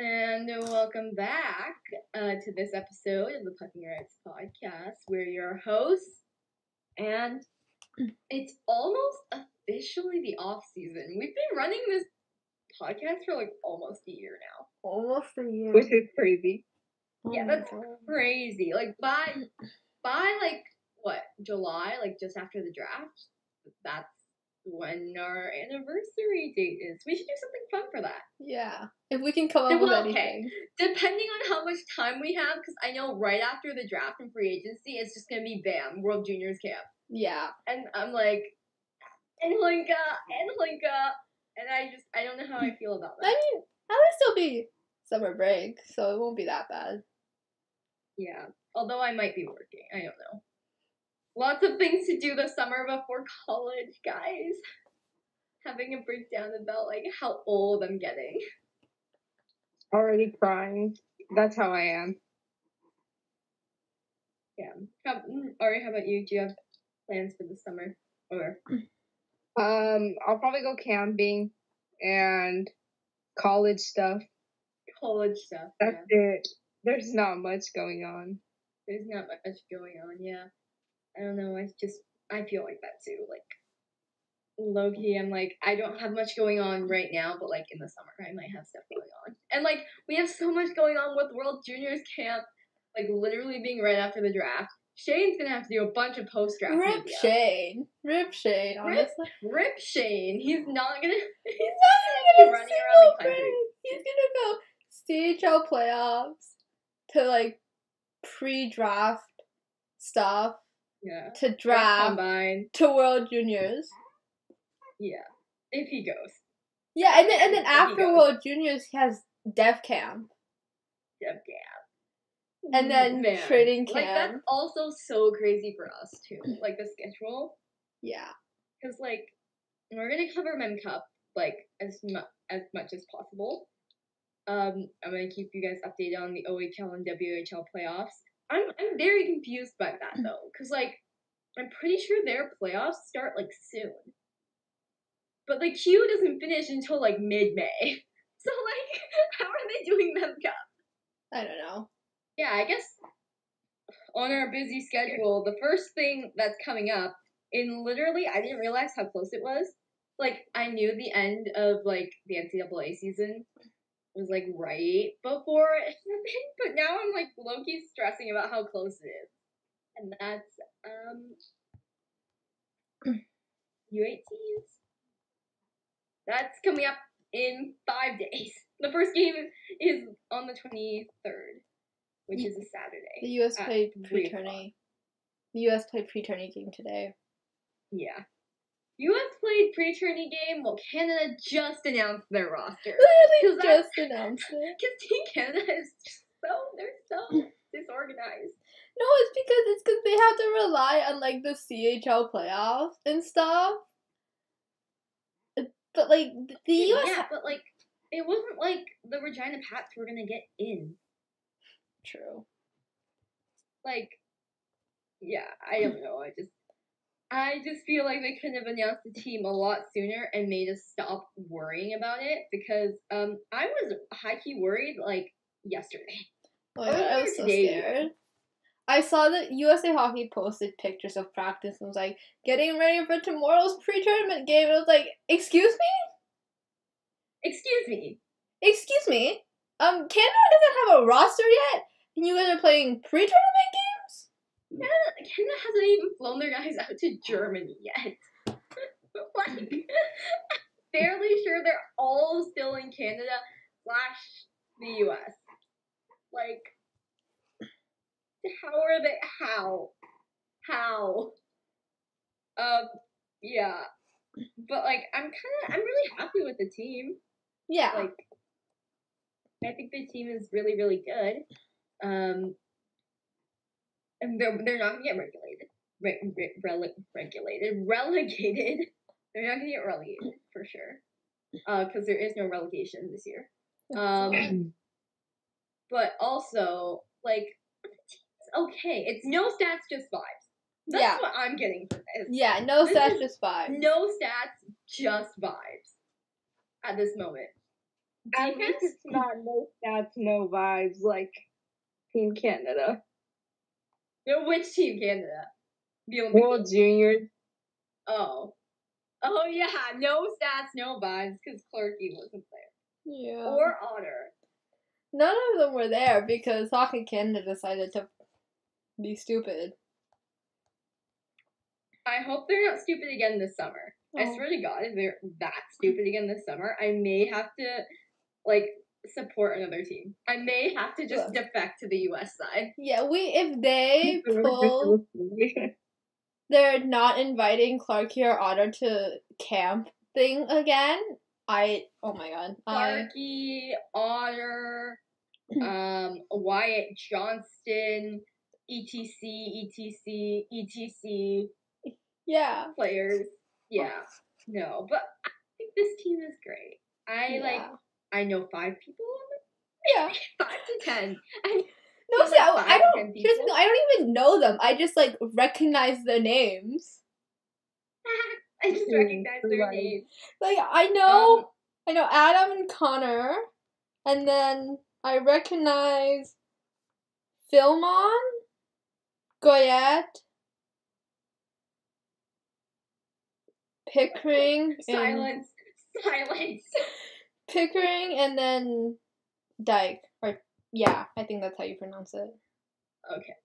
And welcome back to this episode of the Pucking Rights Podcast. We're your hosts, and it's almost officially the off season. We've been running this podcast for like almost a year now. Almost a year. Which is crazy. Yeah, that's crazy. Like by like what, July, like just after the draft, that's when our anniversary date is. We should do something fun for that. Yeah. If we can come up with anything. Depending on how much time we have, because I know right after the draft and free agency, it's just going to be bam, World Juniors Camp. Yeah. And I'm like, and Linka. And I don't know how I feel about that. I mean, at least it'll be summer break, so it won't be that bad. Yeah. Although I might be working. I don't know. Lots of things to do this summer before college, guys. Having a breakdown about, like, how old I'm getting. Already crying. That's how I am. Yeah. Ari, how about you? Do you have plans for the summer? Or? I'll probably go camping and college stuff. That's it. There's not much going on. There's not much going on, yeah. I don't know, I feel like that too. Like, low-key, I'm like, I don't have much going on right now, but like in the summer I might have stuff going on. And like, we have so much going on with World Juniors Camp, like literally being right after the draft. Shane's gonna have to do a bunch of post-draft Rip media. Shane, honestly. Rip Shane. He's not gonna be running around the country. He's gonna go CHL playoffs to like pre-draft stuff. Yeah. To draft. Combine. To World Juniors. Yeah. If he goes. Yeah, and then after World Juniors he has Dev Camp. And then training camp. Like, that's also so crazy for us, too. Like, the schedule. Yeah. Because, like, we're going to cover Mem Cup, like, as much as possible. I'm going to keep you guys updated on the OHL and WHL playoffs. I'm very confused by that, though. Because, like, I'm pretty sure their playoffs start, like, soon. But, like, Q doesn't finish until, like, mid-May. So, like, how are they doing Mem Cup? I don't know. Yeah, I guess on our busy schedule, the first thing that's coming up, in literally, I didn't realize how close it was. Like, I knew the end of, like, the NCAA season was, like, right before it happened, but now I'm, like, low-key stressing about how close it is. And that's, U18s. That's coming up in 5 days. The first game is on the 23rd. Which is a Saturday. The U.S. played pre-tourney. The U.S. played pre-tourney game today. Yeah. U.S. played pre-tourney game while Canada just announced their roster. Literally just announced it. Because Team Canada is they're so disorganized. No, it's because they have to rely on, like, the CHL playoffs and stuff. But, like, the U.S. Yeah, but, like, it wasn't like the Regina Pats were gonna get in. True. Like, yeah, I don't know. I just feel like they could have announced the team a lot sooner and made us stop worrying about it because I was high-key worried like yesterday. Oh my god, I was so scared. I saw that USA Hockey posted pictures of practice and was like, getting ready for tomorrow's pre-tournament game. And I was like, excuse me? Excuse me? Canada doesn't have a roster yet? And you guys are playing pre-tournament games? Canada hasn't even flown their guys out to Germany yet. Like, I'm fairly sure they're all still in Canada / the US. Like, how are they? How? Yeah. But, like, I'm really happy with the team. Yeah. Like, I think the team is really, really good. And they're not gonna get relegated. They're not gonna get relegated for sure. Because there is no relegation this year. But also, like, the team's okay. It's no stats, just vibes. That's what I'm getting from this. Yeah, no stats, just vibes. No stats, just vibes. At this moment. At least it's not no stats, no vibes like Team Canada. Which Team Canada? The Olympic World Juniors. Oh. Oh, yeah. No stats, no vibes, because Clarky wasn't there. Yeah. Or Otter. None of them were there because Hockey Canada decided to be stupid. I hope they're not stupid again this summer. Oh. I swear to God, if they're that stupid again this summer, I may have to, like, support another team. I may have to just defect to the US side. Yeah, if they pull, they're not inviting Clarky or Otter to camp thing again. Oh my God. Clarky, Otter, Wyatt Johnston, etc. Yeah. Players. Yeah. No, but I think this team is great. I know 5 people on it. Yeah. 5 to 10. No, see, I don't. Here's the thing, I don't even know them. I just like recognize their names. I just recognize their names. Like I know Adam and Connor, and then I recognize Philmon, Goyette, Pickering, Silence. Pickering, and then Dyke. Yeah, I think that's how you pronounce it. Okay.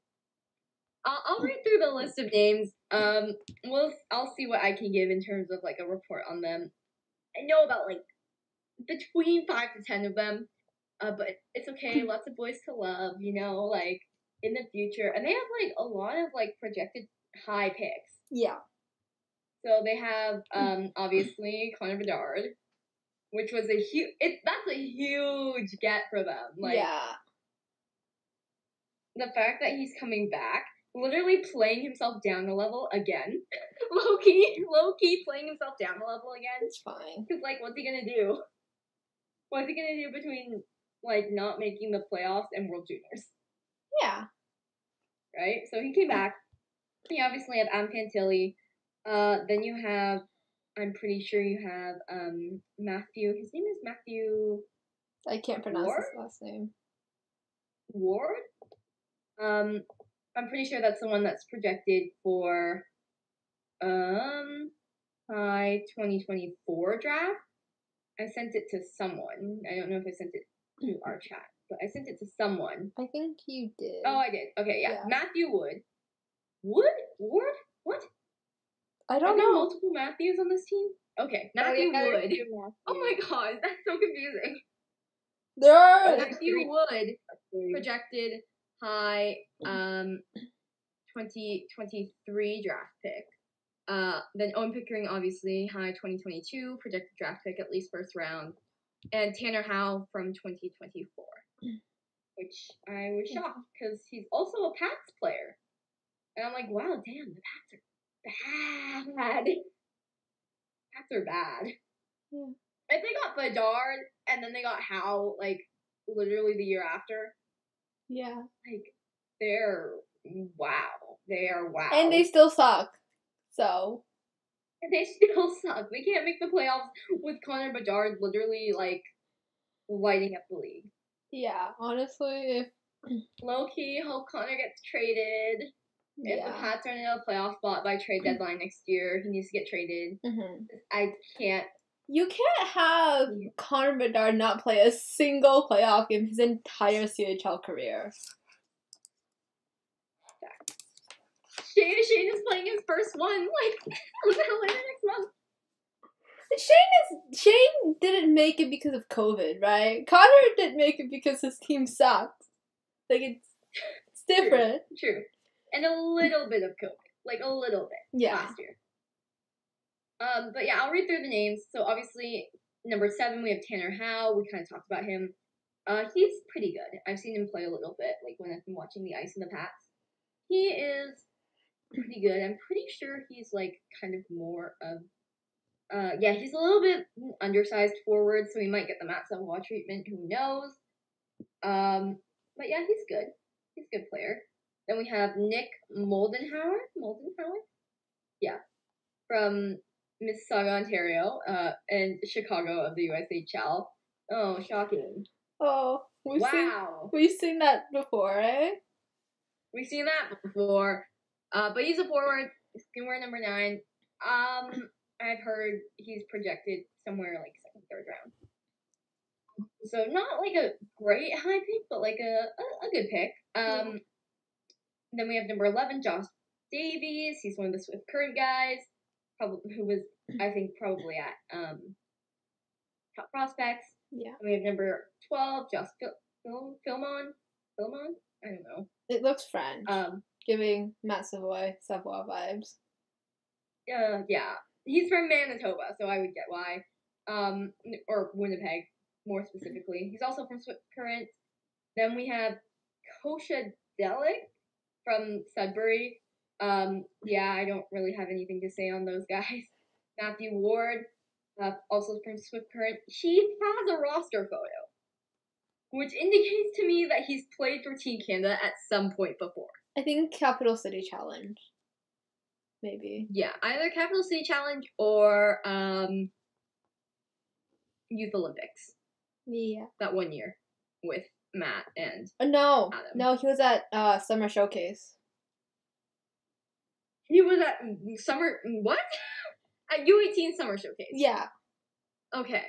I'll read through the list of names. I'll see what I can give in terms of like a report on them. I know about like between 5 to 10 of them, but it's okay. Lots of boys to love, like in the future, and they have like a lot of like projected high picks. Yeah. So they have obviously Connor Bedard, which was that's a huge get for them. Like, yeah. The fact that he's coming back, literally playing himself down a level again. low key playing himself down a level again. It's fine. Because, like, what's he gonna do? What's he gonna do between, like, not making the playoffs and World Juniors? Yeah. Right? So he came back. You obviously have Am Pantilli. Then you have, I'm pretty sure you have, Matthew. His name is Matthew... I can't pronounce his last name. Ward? I'm pretty sure that's the one that's projected for high 2024 draft. I sent it to someone. I don't know if I sent it to our chat, but I sent it to someone. I think you did. Oh, I did. Okay, yeah. Matthew Wood. Ward? What? I don't know. Multiple Matthews on this team? Okay, Matthew Wood. Oh my god, that's so confusing. There are Matthew Wood projected high 2023 draft pick. Then Owen Pickering, obviously, high 2022 projected draft pick, at least first round. And Tanner Howe from 2024. Which I was shocked, because he's also a Pats player. And I'm like, wow, damn, the Pats are bad. Pats are bad. Yeah. If they got Bedard, and then they got Howe, like, literally the year after. Yeah. Like, they're wow. They are wow. And they still suck. So. And they still suck. They can't make the playoffs with Connor Bedard literally, like, lighting up the league. Yeah, honestly, low-key, hope Connor gets traded. Yeah. If the Pats are in a playoff spot by trade deadline next year, he needs to get traded. Mm-hmm. I can't. You can't have Connor Bedard not play a single playoff game his entire CHL career. Shane is playing his first one, like, later next month. Shane didn't make it because of COVID, right? Connor didn't make it because his team sucked. Like, it's different. True. And a little bit of COVID. Like, a little bit. Yeah. Last year. But yeah, I'll read through the names. So, obviously, number 7, we have Tanner Howe. We kind of talked about him. He's pretty good. I've seen him play a little bit, like, when I've been watching the Ice and the Pats. He is pretty good. I'm pretty sure he's, like, kind of more of... he's a little bit undersized forward, so he might get the Matt Savoie treatment. Who knows? But yeah, he's good. He's a good player. Then we have Nick Moldenhauer. Yeah. From Mississauga, Ontario, and Chicago of the USHL. Oh, shocking. Oh, we've Wow. seen that before, eh? We've seen that before. But he's a forward. He's gonna wear number 9. I've heard he's projected somewhere like second, third round. So not like a great high pick, but like a good pick. Then we have number 11, Josh Davies. He's one of the Swift Current guys, who was, I think, probably at top prospects. Yeah. And we have number 12, Josh Philmon. I don't know. It looks French. Giving Matt Savoy vibes. Yeah. He's from Manitoba, so I would get why. Or Winnipeg, more specifically. He's also from Swift Current. Then we have Kosha Delic from Sudbury. Yeah, I don't really have anything to say on those guys. Matthew Ward, also from Swift Current. He has a roster photo, which indicates to me that he's played for Team Canada at some point before. I think Capital City Challenge. Maybe. Yeah, either Capital City Challenge or Youth Olympics. Yeah. That one year with Matt and no, Adam. No, he was at Summer Showcase. He was at Summer what? At U18 Summer Showcase. Yeah. Okay.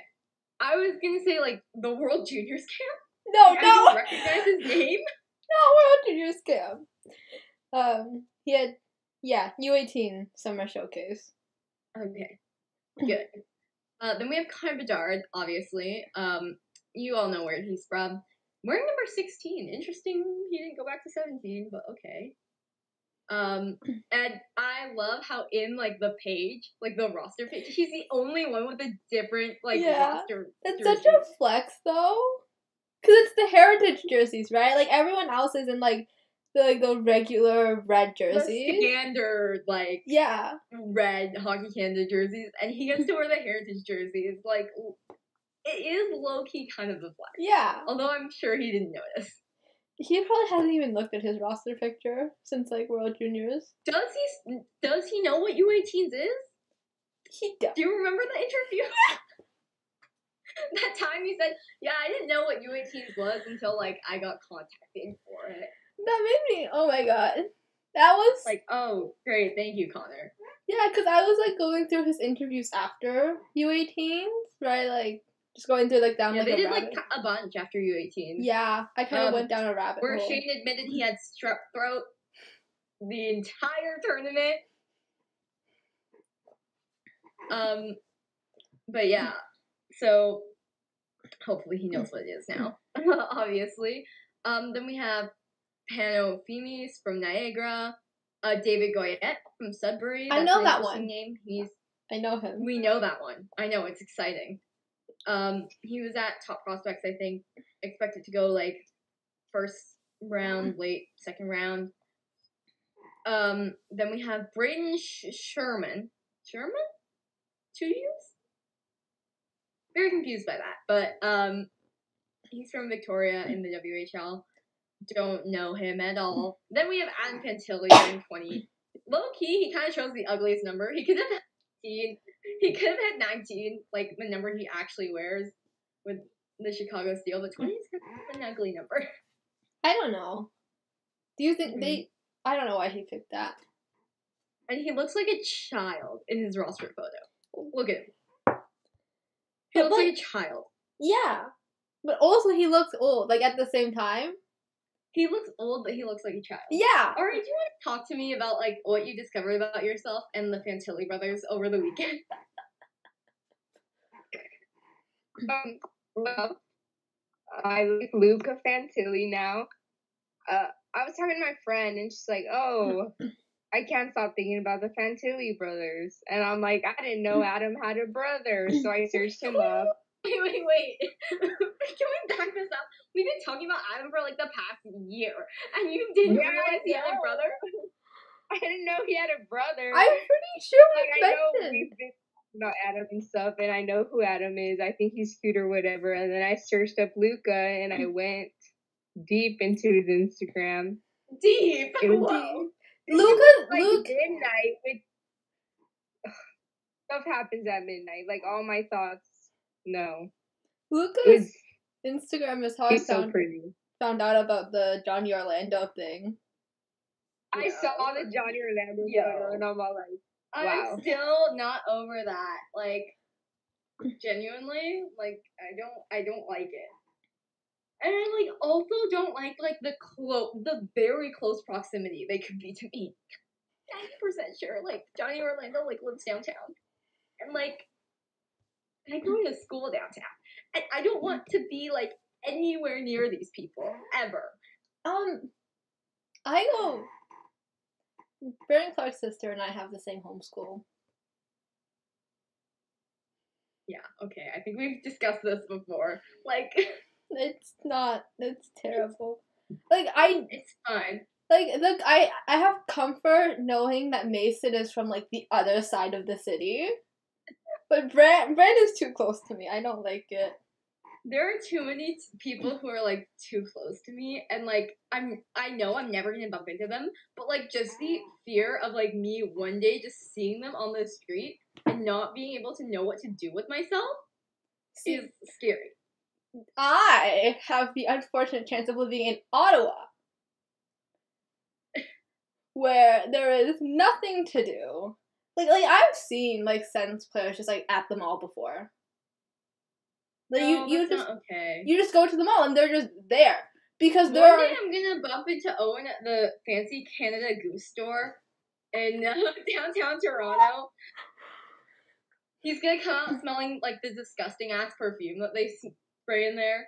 I was gonna say like the World Juniors camp. No. I didn't recognize his name. No, World Juniors camp. He had U18 Summer Showcase. Okay. Good. Then we have Connor Bedard, obviously. You all know where he's from. Wearing number 16. Interesting he didn't go back to 17, but okay. And I love how in like the page, like the roster page, he's the only one with a different roster. It's such a flex though. Cause it's the heritage jerseys, right? Like everyone else is in like the regular red jerseys. The standard red Hockey Canada jerseys, and he gets to wear the heritage jerseys. Like it is low key kind of a flex. Yeah. Although I'm sure he didn't notice. He probably hasn't even looked at his roster picture since like World Juniors. Does he know what U18s is? He does. Do you remember the interview? That time he said, "Yeah, I didn't know what U18s was until like I got contacted for it." That made me. Oh my god. That was like, oh great, thank you, Connor. Yeah, because I was like going through his interviews after U18s, right? Like. Just going through like down like they a did rabbit. like a bunch after U18. Yeah, I kind of went down a rabbit where hole. Shane admitted he had strep throat the entire tournament. But yeah, so hopefully he knows what it is now. Obviously. Then we have Pano Fimis from Niagara, David Goyette from Sudbury. I know that one. Name. I know him. We know that one. I know, it's exciting. He was at Top Prospects, I think. Expected to go like first round, late second round. Then we have Braden Sherman. Sherman? 2 years? Very confused by that, but he's from Victoria in the WHL. Don't know him at all. Then we have Adam Fantilli in 20. Low key, he kind of chose the ugliest number. He could have had 19. He could have had 19, like the number he actually wears with the Chicago Steel, but 20 is an ugly number. I don't know. Do you think I don't know why he picked that. And he looks like a child in his roster photo. Look at him. He looks like a child. Yeah. But also he looks old, like at the same time. He looks old, but he looks like a child. Yeah. Alright, do you want to talk to me about like what you discovered about yourself and the Fantilli brothers over the weekend? Well, I like Luca Fantilli now. I was talking to my friend, and she's like, "Oh, I can't stop thinking about the Fantilli brothers." And I'm like, "I didn't know Adam had a brother," so I searched him up. Wait. Can we back this up? We've been talking about Adam for like the past year, and you didn't realize he had a brother? I didn't know he had a brother. I'm pretty sure I know we've been about Adam and stuff, and I know who Adam is. I think he's cute or whatever. And then I searched up Luca, and I went deep into his Instagram. Deep. Luke midnight with stuff happens at midnight. Like all my thoughts. No. Luca's Instagram is how I She's so pretty. found out about the Johnny Orlando thing. I saw the Johnny Orlando photo and I'm all like, wow. I'm still not over that. Like, genuinely, like, I don't like it. And I, like, also don't like the very close proximity they could be to me. 90% sure, like, Johnny Orlando, like, lives downtown. And, like, I go to school downtown. And I don't want to be, like, anywhere near these people, ever. I go... Brandon Clark's sister and I have the same homeschool. Yeah, okay, I think we've discussed this before. Like... It's not. It's terrible. It's fine. Like, look, I have comfort knowing that Mason is from, like, the other side of the city. But Brand is too close to me. I don't like it. There are too many people who are, like, too close to me, and, like, I know I'm never gonna bump into them, but, like, just the fear of, like, me one day just seeing them on the street and not being able to know what to do with myself is scary. I have the unfortunate chance of living in Ottawa, where there is nothing to do. Like I've seen, like, Sens players just, like, at the mall before. Like, No, you that's just not okay. You just go to the mall and they're just there. Because One day I'm gonna bump into Owen at the fancy Canada Goose store in downtown Toronto. He's gonna come out smelling like the disgusting ass perfume that they spray in there.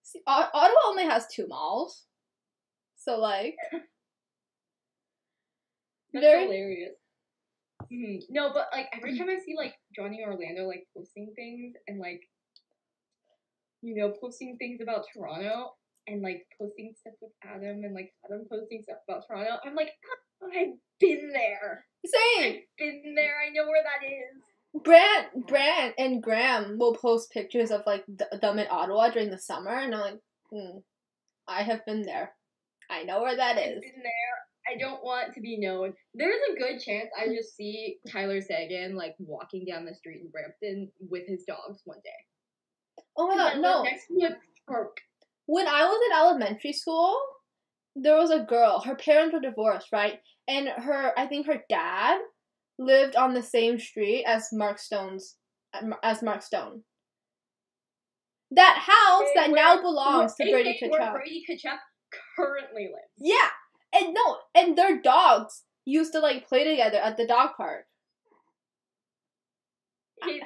See, Ottawa only has 2 malls. So, like... That's hilarious. Mm-hmm. No, but, like, every time I see, like, Johnny Orlando, like, posting things and, like, you know, posting things about Toronto and, like, posting stuff with Adam and, like, Adam posting stuff about Toronto, I'm like, I've been there. Same! I've been there. I know where that is. Brant and Graham will post pictures of, like, them in Ottawa during the summer, and I'm like, I have been there. I know where that is. I've been there. I don't want to be known. There's a good chance I just see Tyler Sagan, like, walking down the street in Brampton with his dogs one day. Oh my god, no. Next to a park. When I was in elementary school, there was a girl. Her parents were divorced, right? And I think her dad lived on the same street as Mark Stone. That house that now belongs to Brady Tkachuk. Where Brady Tkachuk currently lives. Yeah. And their dogs used to, like, play together at the dog park. I hate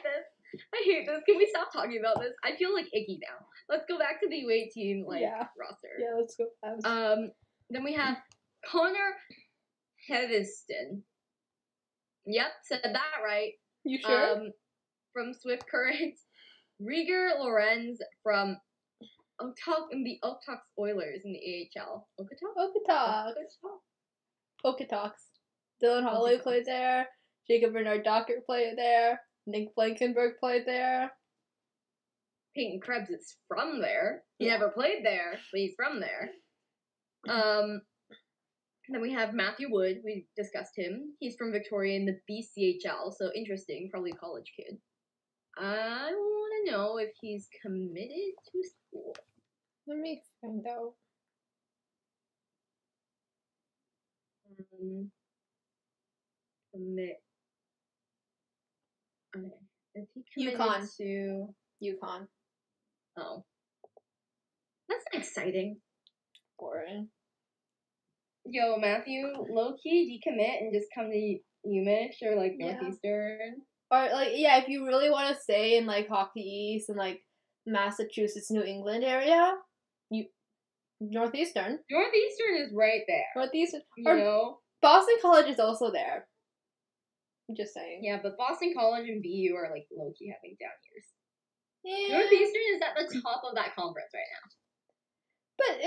this. Can we stop talking about this? I feel, like, icky now. Let's go back to the U18, like, roster. Yeah, let's go. Then we have Connor Heviston. Yep, said that right. You sure? From Swift Current. Rieger Lorenz from the Okotoks Oilers in the AHL. Okotoks. Dylan Holloway played there. Jacob Bernard Docker played there. Nick Blankenberg played there. Peyton Krebs is from there. He never played there, but he's from there. Then we have Matthew Wood. We discussed him. He's from Victoria in the BCHL, so interesting. Probably a college kid. I want to know if he's committed to school. Let me find out. Commit. Okay. Is he committed to UConn. Oh. That's not exciting. Boring. Yo, Matthew, low-key decommit and just come to umich or, like, Northeastern. Or, like, yeah, if you really want to stay in, like, Hockey East and, like, Massachusetts, New England area, Northeastern. Northeastern is right there. Northeastern. You know? Boston College is also there. I'm just saying. Yeah, but Boston College and BU are, like, low-key having down years. Yeah. Northeastern is at the top of that conference right now. But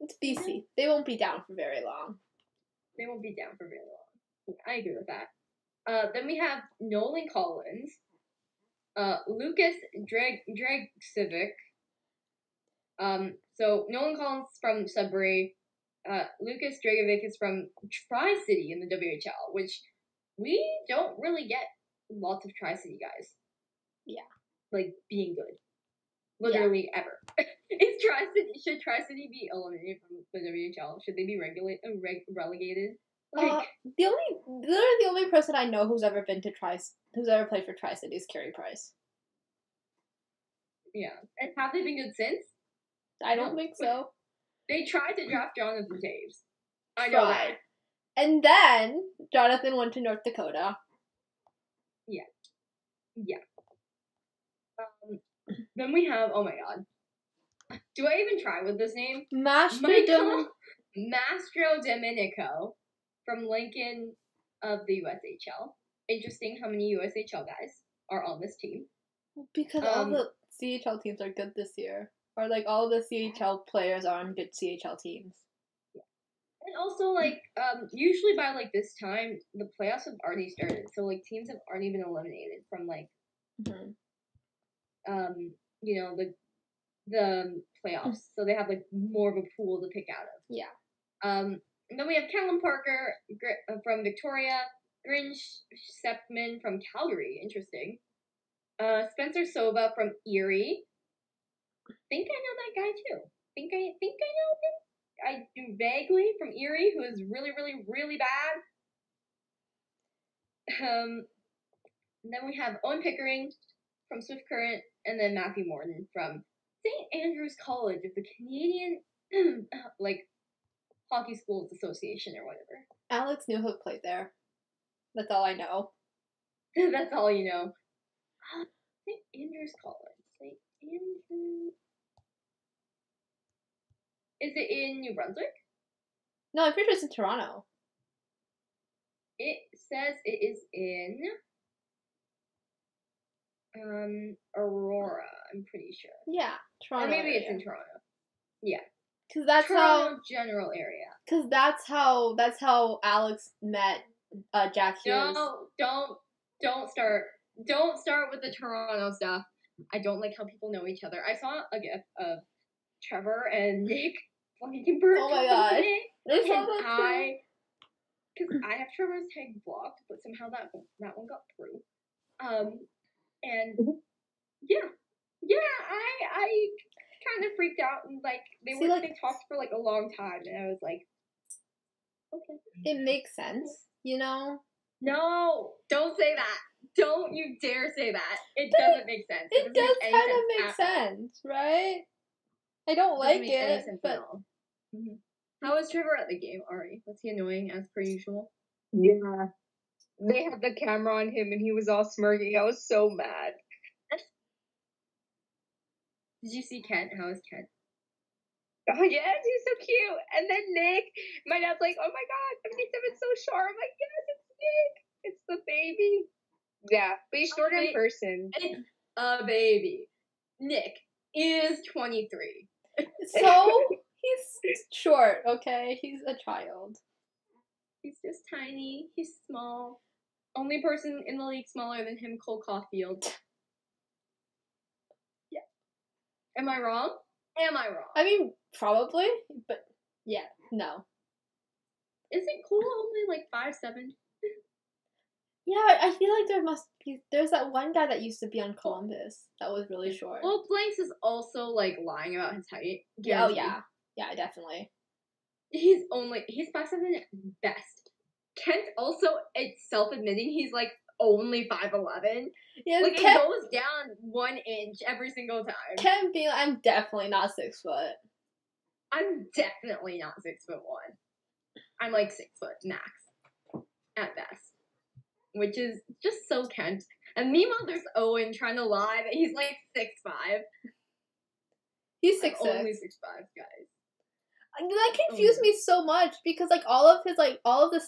it's BC. They won't be down for very long. They won't be down for very long. I agree with that. Then we have Nolan Collins, Lucas Dragcevic. So Nolan Collins from Sudbury. Lucas Dragovic is from Tri-City in the WHL, which we don't really get lots of Tri-City guys. Yeah. like being good. Literally ever. Should Tri-City be eliminated from the WHL? Should they be relegated? Like Literally the only person I know who's ever played for Tri-City is Carey Price. Yeah. And have they been good since? I don't think so. They tried to draft Jonathan Taves. I know that. And then Jonathan went to North Dakota. Yeah. Then we have, oh my god. Do I even try with this name? Mastro Domenico from Lincoln of the USHL. Interesting how many USHL guys are on this team. Because all the CHL teams are good this year. Or, like, all the CHL players are on good CHL teams. And also, like, usually by, like, this time, the playoffs have already started. So, like, teams have already been eliminated from, like, you know, the playoffs. So they have, like, more of a pool to pick out of. Yeah. And then we have Callum Parker from Victoria, Grinch Sepman from Calgary. Interesting. Spencer Sova from Erie. Think I know that guy too. Think I know him. I do vaguely from Erie, who is really, really, really bad. And then we have Owen Pickering from Swift Current, and then Matthew Morton from St. Andrews College of the Canadian, like, Hockey Schools Association or whatever. Alex Newhook played there. That's all I know. That's all you know. St. Andrews College. St. Andrews. Is it in New Brunswick? No, I'm pretty sure it's in Toronto. It says it is in Aurora, I'm pretty sure. Yeah, Toronto. Or maybe area. it's in Toronto. Yeah. Because that's Toronto general area. Because that's how Alex met Jack Hughes. No, don't start with the Toronto stuff. I don't like how people know each other. I saw a gif of Trevor and Nick Blankenberg. Oh my god! Today, because I have Trevor's tag blocked, but somehow that one got through. And yeah, I kind of freaked out and like they talked for like a long time, and I was like, okay, it makes sense, you know. No, don't say that. Don't you dare say that. It doesn't make sense. It does kind of make sense, right? I don't like it, but. Mm-hmm. How was Trevor at the game, Ari? Was he annoying as per usual? Yeah. They had the camera on him and he was all smirking. I was so mad. Did you see Kent? How was Kent? Oh, yes, he's so cute. And then Nick, my dad's like, oh my god, 77's so short. I'm like, yes, it's Nick. It's the baby. Yeah, but he's short in person. It's a baby. Nick is 23. So, he's short, okay? He's a child. He's just tiny. He's small. Only person in the league smaller than him, Cole Caulfield. Yeah. Am I wrong? I mean, probably, but yeah, no. Isn't Cole only like 5'7"? Yeah, I feel like there's that one guy that used to be on Columbus that was really short. Well, Blanks is also like lying about his height. Yeah, oh yeah. Yeah, definitely. He's 5'7" at best. Kent also, it's self-admitting he's like only 5'11". Yeah, like Kent, it goes down 1 inch every single time. Kent being like, I'm definitely not 6 foot. I'm definitely not 6'1". I'm like 6 foot max at best, which is just so Kent. And meanwhile, there's Owen trying to lie that he's like 6'5". He's 6'6". Only 6'5", guys. That confused me so much because like all of the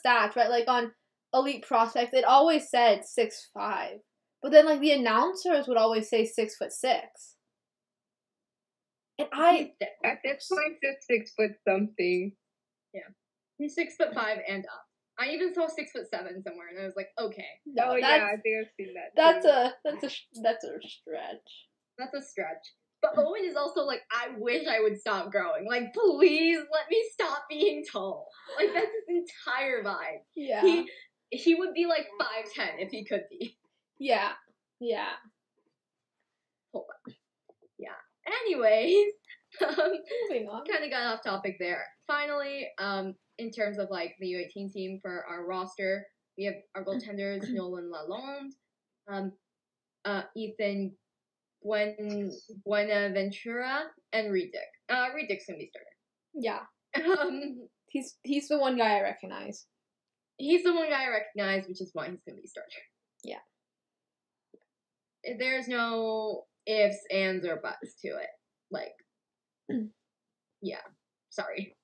stats, right, like on Elite Prospects, it always said 6'5", but then like the announcers would always say 6'6". And at this point, he's 6 foot something. Yeah, he's 6'5" and up. I even saw 6'7" somewhere, and I was like, okay. Oh yeah, I think I've seen that. That's a stretch. That's a stretch. But Owen is also like, I wish I would stop growing. Like, please let me stop being tall. Like, that's his entire vibe. Yeah. He would be like 5'10" if he could be. Yeah. Yeah. hold on. Yeah. Anyways, Moving on. kind of got off topic there. Finally, in terms of like the U18 team for our roster, we have our goaltenders Nolan Lalonde, Ethan Buenaventura, and Redick. Redick's gonna be Yeah. starter. He's the one guy I recognize. He's the one guy I recognize, which is why he's gonna be starter. Yeah. There's no ifs, ands, or buts to it. Like, yeah. Sorry.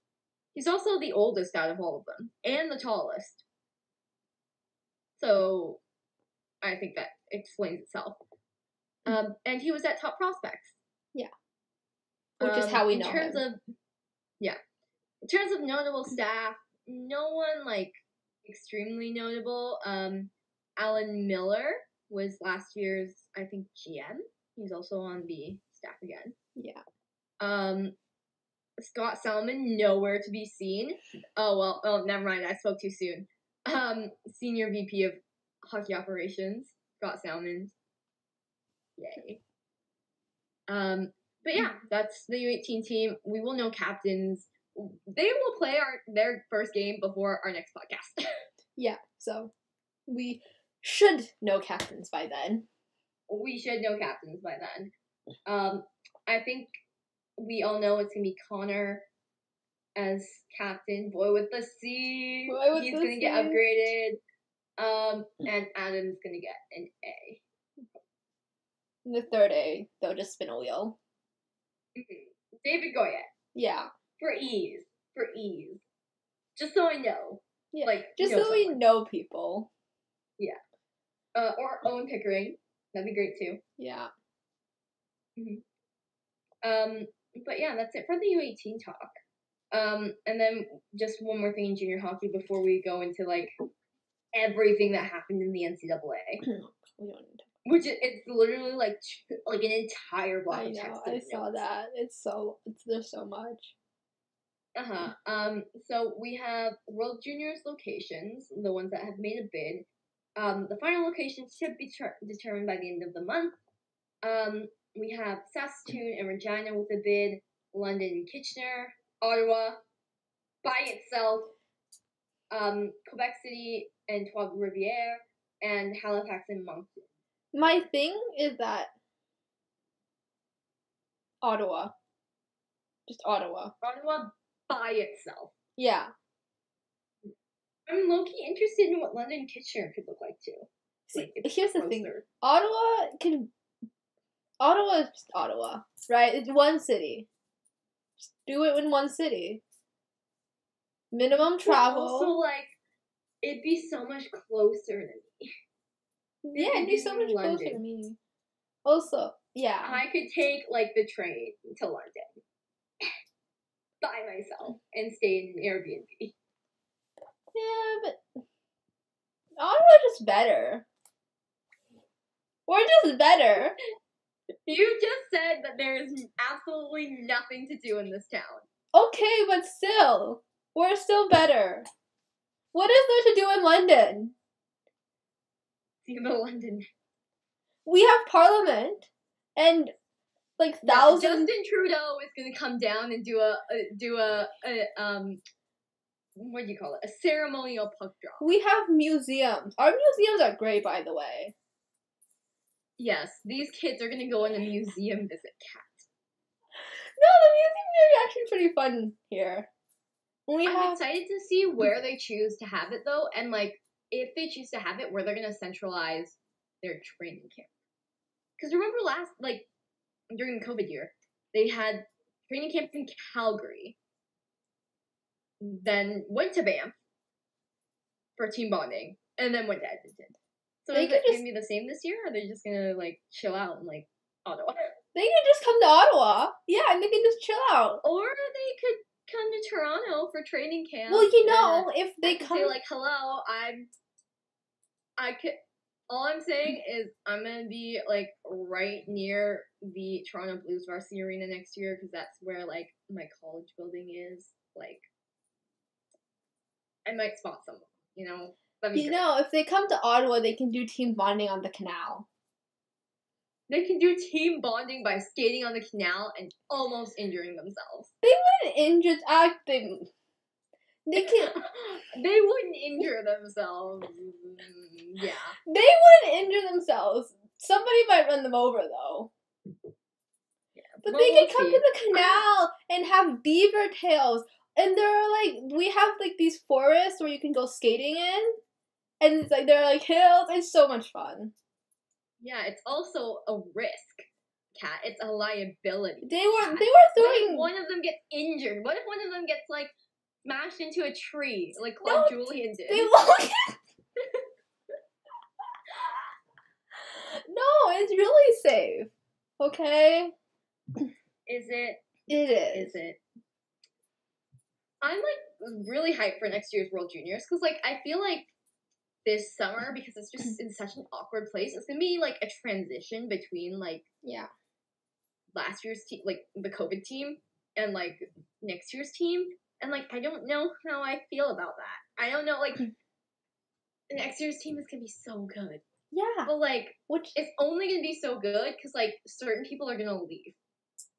He's also the oldest out of all of them, and the tallest. So, I think that explains itself. And he was at Top Prospects. Yeah. Which is how we know in terms him. In terms of notable staff, no one, like, extremely notable. Alan Miller was last year's, I think, GM. He's also on the staff again. Yeah. Scott Salmon, nowhere to be seen. Oh, never mind. I spoke too soon. Senior VP of Hockey Operations, Scott Salmon. Yay. But yeah, that's the U18 team. We will know captains. They will play their first game before our next podcast. Yeah, so we should know captains by then. We should know captains by then. I think we all know it's gonna be Connor as captain. Boy with the C. He's gonna get upgraded. And Adam's gonna get an A. The third A, they'll just spin a wheel. David Goyette. Yeah. For ease. Just so I know. Yeah. Like, just so we know people. Yeah. Or Owen Pickering. That'd be great too. Yeah. But yeah, that's it for the U18 talk. And then just one more thing in junior hockey before we go into like everything that happened in the NCAA. Which it's literally like an entire block of text. I saw that. There's so much. So we have World Juniors locations, the ones that have made a bid. The final locations should be determined by the end of the month. We have Saskatoon and Regina with a bid, London and Kitchener, Ottawa by itself, Quebec City and Trois-Rivières, and Halifax and Moncton. My thing is that Ottawa. Just Ottawa. Ottawa by itself. Yeah. I'm low-key interested in what London and Kitchener could look like too. See, here's the thing. Ottawa is just Ottawa, right? It's one city. Just do it in one city. Minimum travel. Also, like, it'd be so much closer to me. Yeah, it'd be so much closer to me. Also, yeah. I could take, like, the train to London by myself and stay in an Airbnb. Yeah, but Ottawa's just better. We're just better. You just said that there is absolutely nothing to do in this town. Okay, but still, we're still better. What is there to do in London? See the London. We have Parliament, and like thousands. Justin Trudeau is gonna come down and do a what do you call it? A ceremonial puck drop. We have museums. Our museums are great, by the way. Yes, these kids are gonna go on a museum visit, Cat. No, the museums are actually pretty fun here. I'm excited to see where they choose to have it, though, and, like, if they choose to have it, where they're gonna centralize their training camp. Because remember during the COVID year, they had training camps in Calgary, then went to Banff for team bonding, and then went to Edmonton. So is it gonna be the same this year, or are they just gonna, like, chill out in, like, Ottawa? They can just come to Ottawa. Yeah, and they can just chill out. Or they could come to Toronto for training camp. Well, you know, if they come... say, like, hello, all I'm saying is I'm gonna be, like, right near the Toronto Blues Varsity Arena next year, because that's where, like, my college building is. Like, I might spot someone, you know? You know, if they come to Ottawa, they can do team bonding on the canal. They can do team bonding by skating on the canal and almost injuring themselves. They wouldn't injure acting. They can. They wouldn't injure themselves. Yeah. They wouldn't injure themselves. Somebody might run them over though. Yeah. But Well, they can we'll come see. to the canal and have beaver tails. And there are like, we have like these forests where you can go skating in. And it's like, there are like hills. It's so much fun. Yeah, it's also a risk, Kat. It's a liability. They were Kat. throwing. What if one of them gets injured? What if one of them gets like smashed into a tree like Claude Julien did? They won't. No, it's really safe. Okay? Is it? It is. Is it? I'm like really hyped for next year's World Juniors because like I feel like this summer, because it's just in such an awkward place, it's gonna be like a transition between like Yeah. last year's team, like the COVID team, and like next year's team, and like I don't know how I feel about that. I don't know, like next year's team is gonna be so good, Yeah. but like Which it's only gonna be so good because like certain people are gonna leave,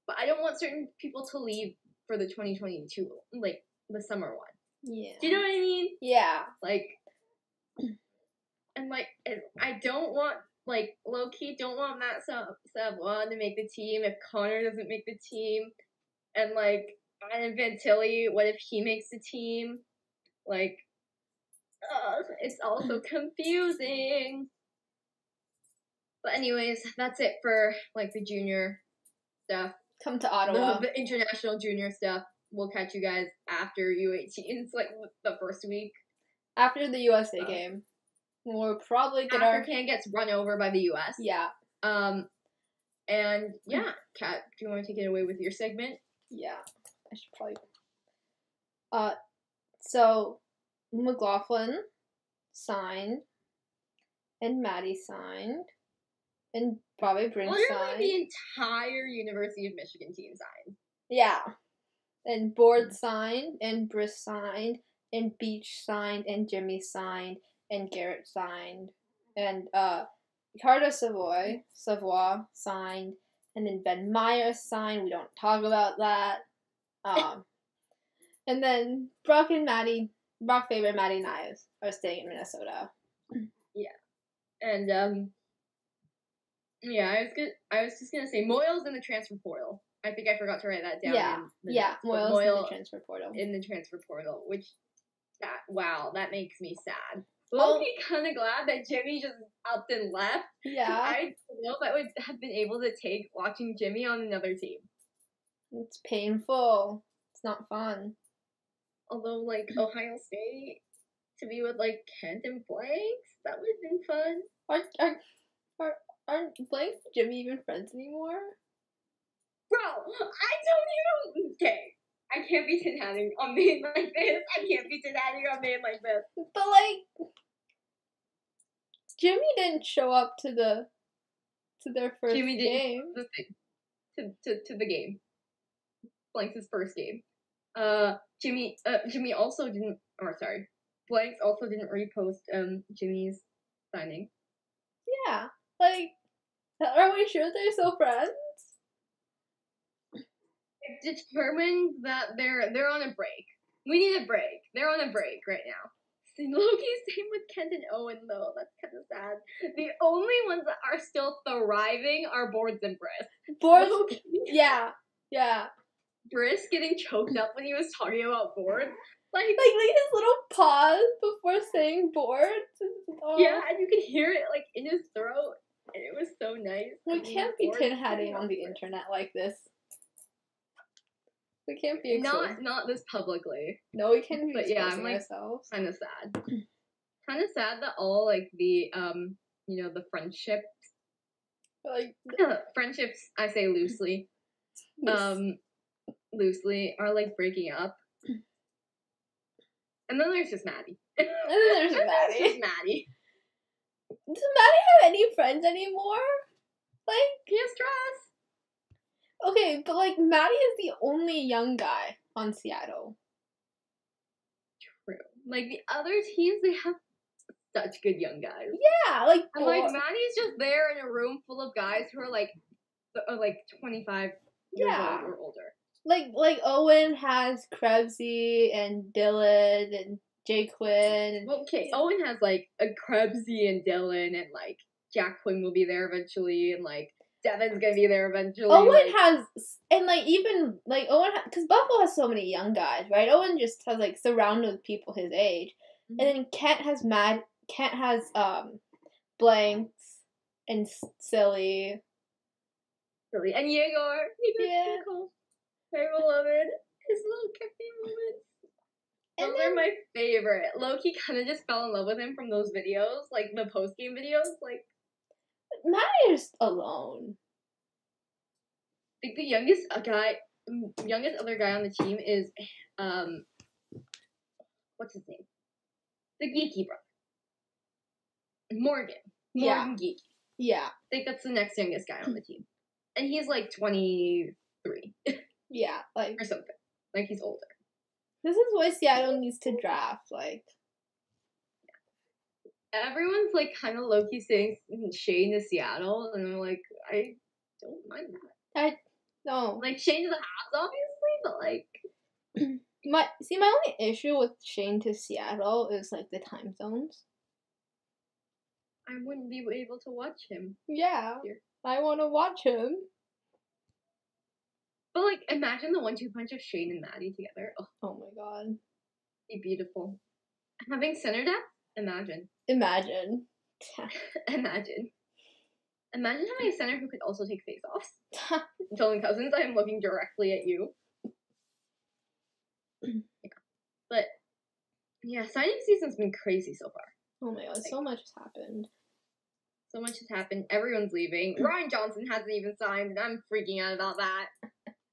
but I don't want certain people to leave for the 2022, like the summer one. yeah. Do you know what I mean? Yeah. Like, and like I don't want, like, low-key don't want Matt Savoie to make the team if Connor doesn't make the team. And, like, Adam Fantilli, what if he makes the team? Like, it's all so confusing. But anyways, that's it for, like, the junior stuff. Come to Ottawa. The international junior stuff. We'll catch you guys after U18s, like, the first week. After the USA game. We'll probably get After our... Canada gets run over by the US. Yeah. And yeah, Kat, do you want to take it away with your segment? Yeah. I should probably... So, McLaughlin signed, and Maddie signed, and Bobby Brink Literally signed. the entire University of Michigan team signed. Yeah. And Board signed, and Briss signed, and Beach signed, and Jimmy signed, and Garrett signed, and Ricardo Savoy signed, and then Ben Myers signed. We don't talk about that. And then Brock favorite Maddie and I are staying in Minnesota. Yeah. And yeah, I was just gonna say Moyle's in the transfer portal. I think I forgot to write that down. Yeah, Moyle's in the transfer portal. In the transfer portal, which that makes me sad. Oh. Low-key kind of glad that Jimmy just upped and left. Yeah. I don't know if I would have been able to take watching Jimmy on another team. It's painful. It's not fun. Although, like, Ohio State, to be with, like, Kent and Blanks, that would have been fun. Aren't Blank and Jimmy even friends anymore? Bro, I don't even... Okay, I can't be tin-hatting on man like this. I can't be tin-hatting on man like this. But, like, Jimmy didn't show up to their first Jimmy didn't game. The thing. To the game. Blanks' first game. Jimmy also didn't, Blanks also didn't repost, Jimmy's signing. Yeah. Like, are we sure they're still friends? It's determined that they're on a break. We need a break. They're on a break right now. Loki's same with Kent and Owen, though. That's kind of sad. The only ones that are still thriving are Boards and Briss. Boards, yeah. Briss getting choked up when he was talking about Boards. Like his little pause before saying Boards. Oh. Yeah, and you could hear it, like, in his throat. And it was so nice. We can't be tin-hatting on the internet like this. We can't be exposed. Not this publicly. No, we can't be But exposing yeah, I'm, like, ourselves. kind of sad. Kind of sad that all, like, the, the friendships. Like, friendships, I say loosely. Loosely, are, like, breaking up. And then there's just Maddie. And then there's Maddie. Just Maddie. Does Maddie have any friends anymore? Like, He has Strauss. Okay, but, like, Maddie is the only young guy on Seattle. True. Like, the other teams, they have such good young guys. Yeah, like And like Maddie's just there in a room full of guys who are like 25 years old or older. Like Owen has Krebsy and Dylan and Jay Quinn. And, okay, Owen has like a Krebsy and Dylan, and like Jack Quinn will be there eventually, and like Devin's gonna be there eventually. Owen has, and like even like Owen, because Buffalo has so many young guys, right? Owen just has like surrounded with people his age, and then Kent has Blanks and Silly. And Yegor. Yeah. Cool. Very beloved. His little cafe moments. Those are my favorite. Loki kind of just fell in love with him from those videos, like the post game videos. Like, Matty's alone. I think the youngest other guy on the team is, what's his name? The Geeky brother. Morgan Geeky. Yeah. I think that's the next youngest guy on the team. And he's like 23. Yeah, like. Or something. Like, he's older. This is why Seattle needs to draft, like. Everyone's, like, kind of low-key saying Shane to Seattle, and I'm like, I don't mind that. No. Like, Shane to the Habs, obviously, but, like. My only issue with Shane to Seattle is, like, the time zones. I wouldn't be able to watch him. Yeah. Here. I want to watch him. But, like, imagine the 1-2 punch of Shane and Maddie together. Oh my god. Be beautiful. Having center depth? Imagine. Imagine. Imagine having a center who could also take face-offs. Dylan Cousins, I am looking directly at you. Yeah. But, yeah, signing season's been crazy so far. Oh my god, like, so much has happened. So much has happened. Everyone's leaving. Ryan Johnson hasn't even signed, and I'm freaking out about that.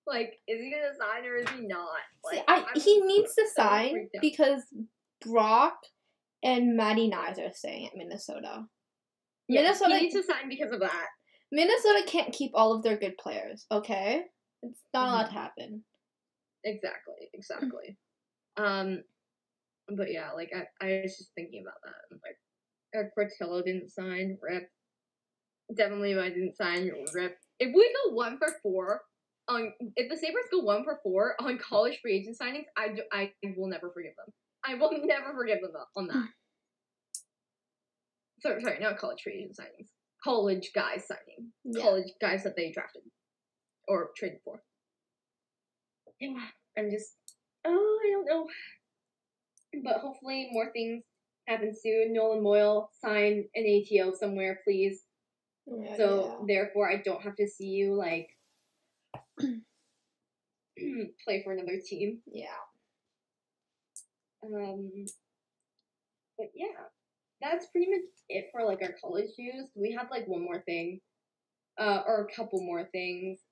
Like, is he gonna sign or is he not? Like, he needs to sign because Brock and Matty Nyes are staying at Minnesota. Yeah, Minnesota he needs to sign because of that. Minnesota can't keep all of their good players, okay? It's not allowed to happen. Exactly. But yeah, like, I was just thinking about that. I'm like, Portillo didn't sign, rip. Devin Levi didn't sign, rip. If we go 1 for 4, if the Sabres go 1 for 4 on college free agent signings, I will never forgive them. I will never forgive them on that. Sorry, not college free agent signings. College guys signing. Yeah. College guys that they drafted. Or traded for. Yeah, I'm just, I don't know. But hopefully more things happen soon. Nolan Moyle, sign an ATO somewhere, please. Yeah, so, therefore, I don't have to see you, like, play for another team. Yeah. But yeah, that's pretty much it for, like, our college news. We have, like, one more thing. Or a couple more things.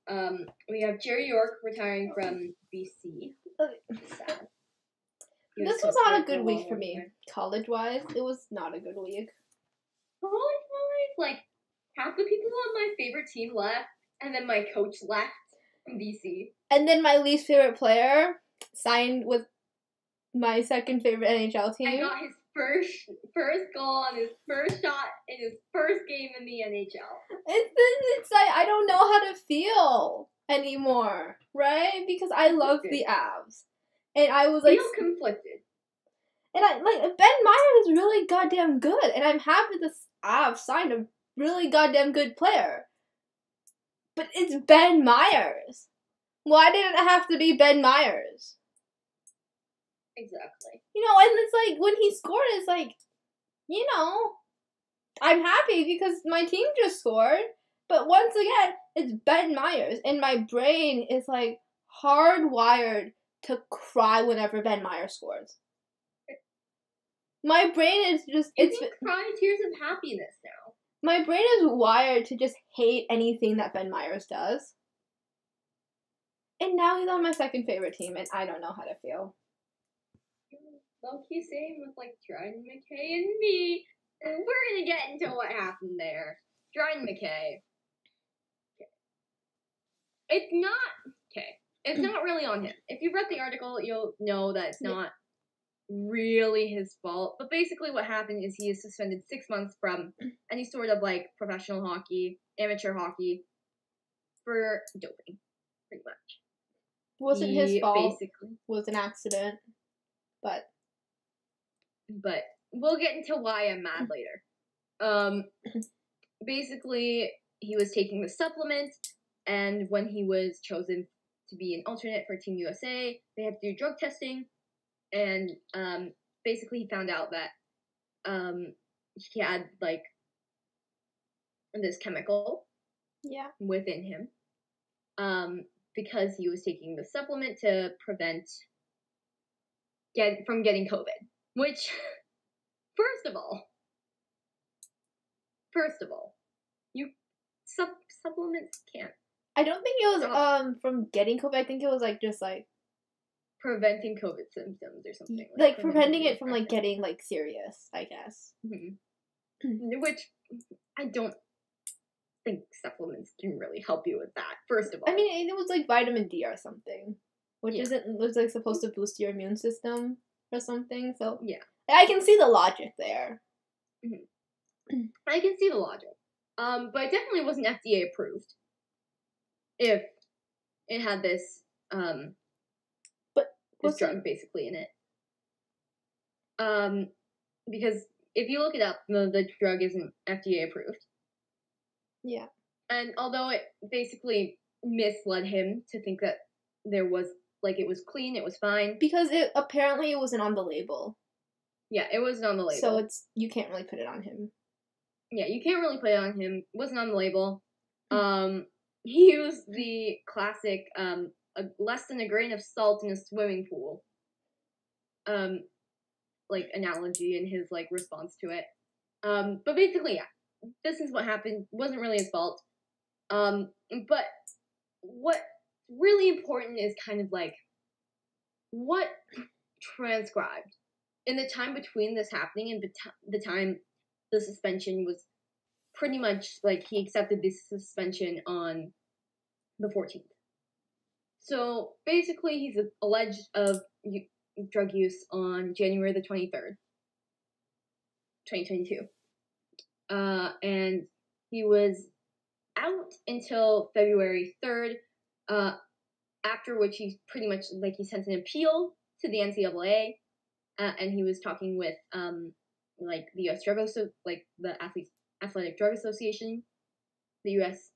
We have Jerry York retiring from BC. Sad. This was not a good week for me, college-wise. It was not a good week. College-wise, like, half the people on my favorite team left, and then my coach left from BC. And then my least favorite player signed with my second favorite NHL team. I got his first goal on his first shot in his first game in the NHL. It's like, I don't know how to feel anymore, right? Because I love the Avs. And I was like... feel conflicted. And Ben Meyers is really goddamn good. And I'm happy the Avs signed a really goddamn good player. But it's Ben Meyers. Why did it have to be Ben Meyers? Exactly. You know, and it's like, when he scored, it's like, you know, I'm happy because my team just scored. But once again, it's Ben Meyers. And my brain is, like, hardwired to cry whenever Ben Meyers scores. My brain is just... It's crying tears of happiness now. My brain is wired to just hate anything that Ben Meyers does. And now he's on my second favorite team, and I don't know how to feel. Low-key same with, like, Dryden McKay and me. And we're gonna get into what happened there. Dryden McKay. Okay. It's not... Okay. It's not really on him. If you've read the article, you'll know that it's not really his fault. But basically what happened is he is suspended 6 months from any sort of, like, professional hockey, amateur hockey, for doping, pretty much. Wasn't his fault. Basically. Was an accident. But we'll get into why I'm mad later. Basically, he was taking the supplement, and when he was chosen to be an alternate for Team USA, they had to do drug testing, and basically he found out that he had, like, this chemical within him, because he was taking the supplement to prevent from getting COVID, which, first of all, you supplements can't. I don't think it was from getting COVID. I think it was like just like preventing COVID symptoms or something. Like preventing it from like getting like serious, I guess. Mm-hmm. Which I don't think supplements can really help you with that. First of all, I mean, it was like vitamin D or something, which was like supposed to boost your immune system or something. So yeah, I can see the logic there. Mm-hmm. I can see the logic. But it definitely wasn't FDA approved. If it had this this drug basically in it. Because if you look it up, the drug isn't FDA approved. Yeah. And although it basically misled him to think that there was, like, it was clean, it was fine. Because it wasn't on the label. Yeah, it wasn't on the label. So you can't really put it on him. Yeah, you can't really put it on him. It wasn't on the label. He used the classic, less than a grain of salt in a swimming pool, like, analogy in his, like, response to it. But basically, yeah, this is what happened. It wasn't really his fault. But what's really important is kind of, like, what transcribed in the time between this happening and the time the suspension was pretty much, like, he accepted this suspension on the 14th. So, basically, he's alleged of drug use on January the 23rd, 2022. And he was out until February 3rd, after which he's pretty much, like, he sent an appeal to the NCAA, and he was talking with, like, the U.S. the Athletic Drug Association, the U.S.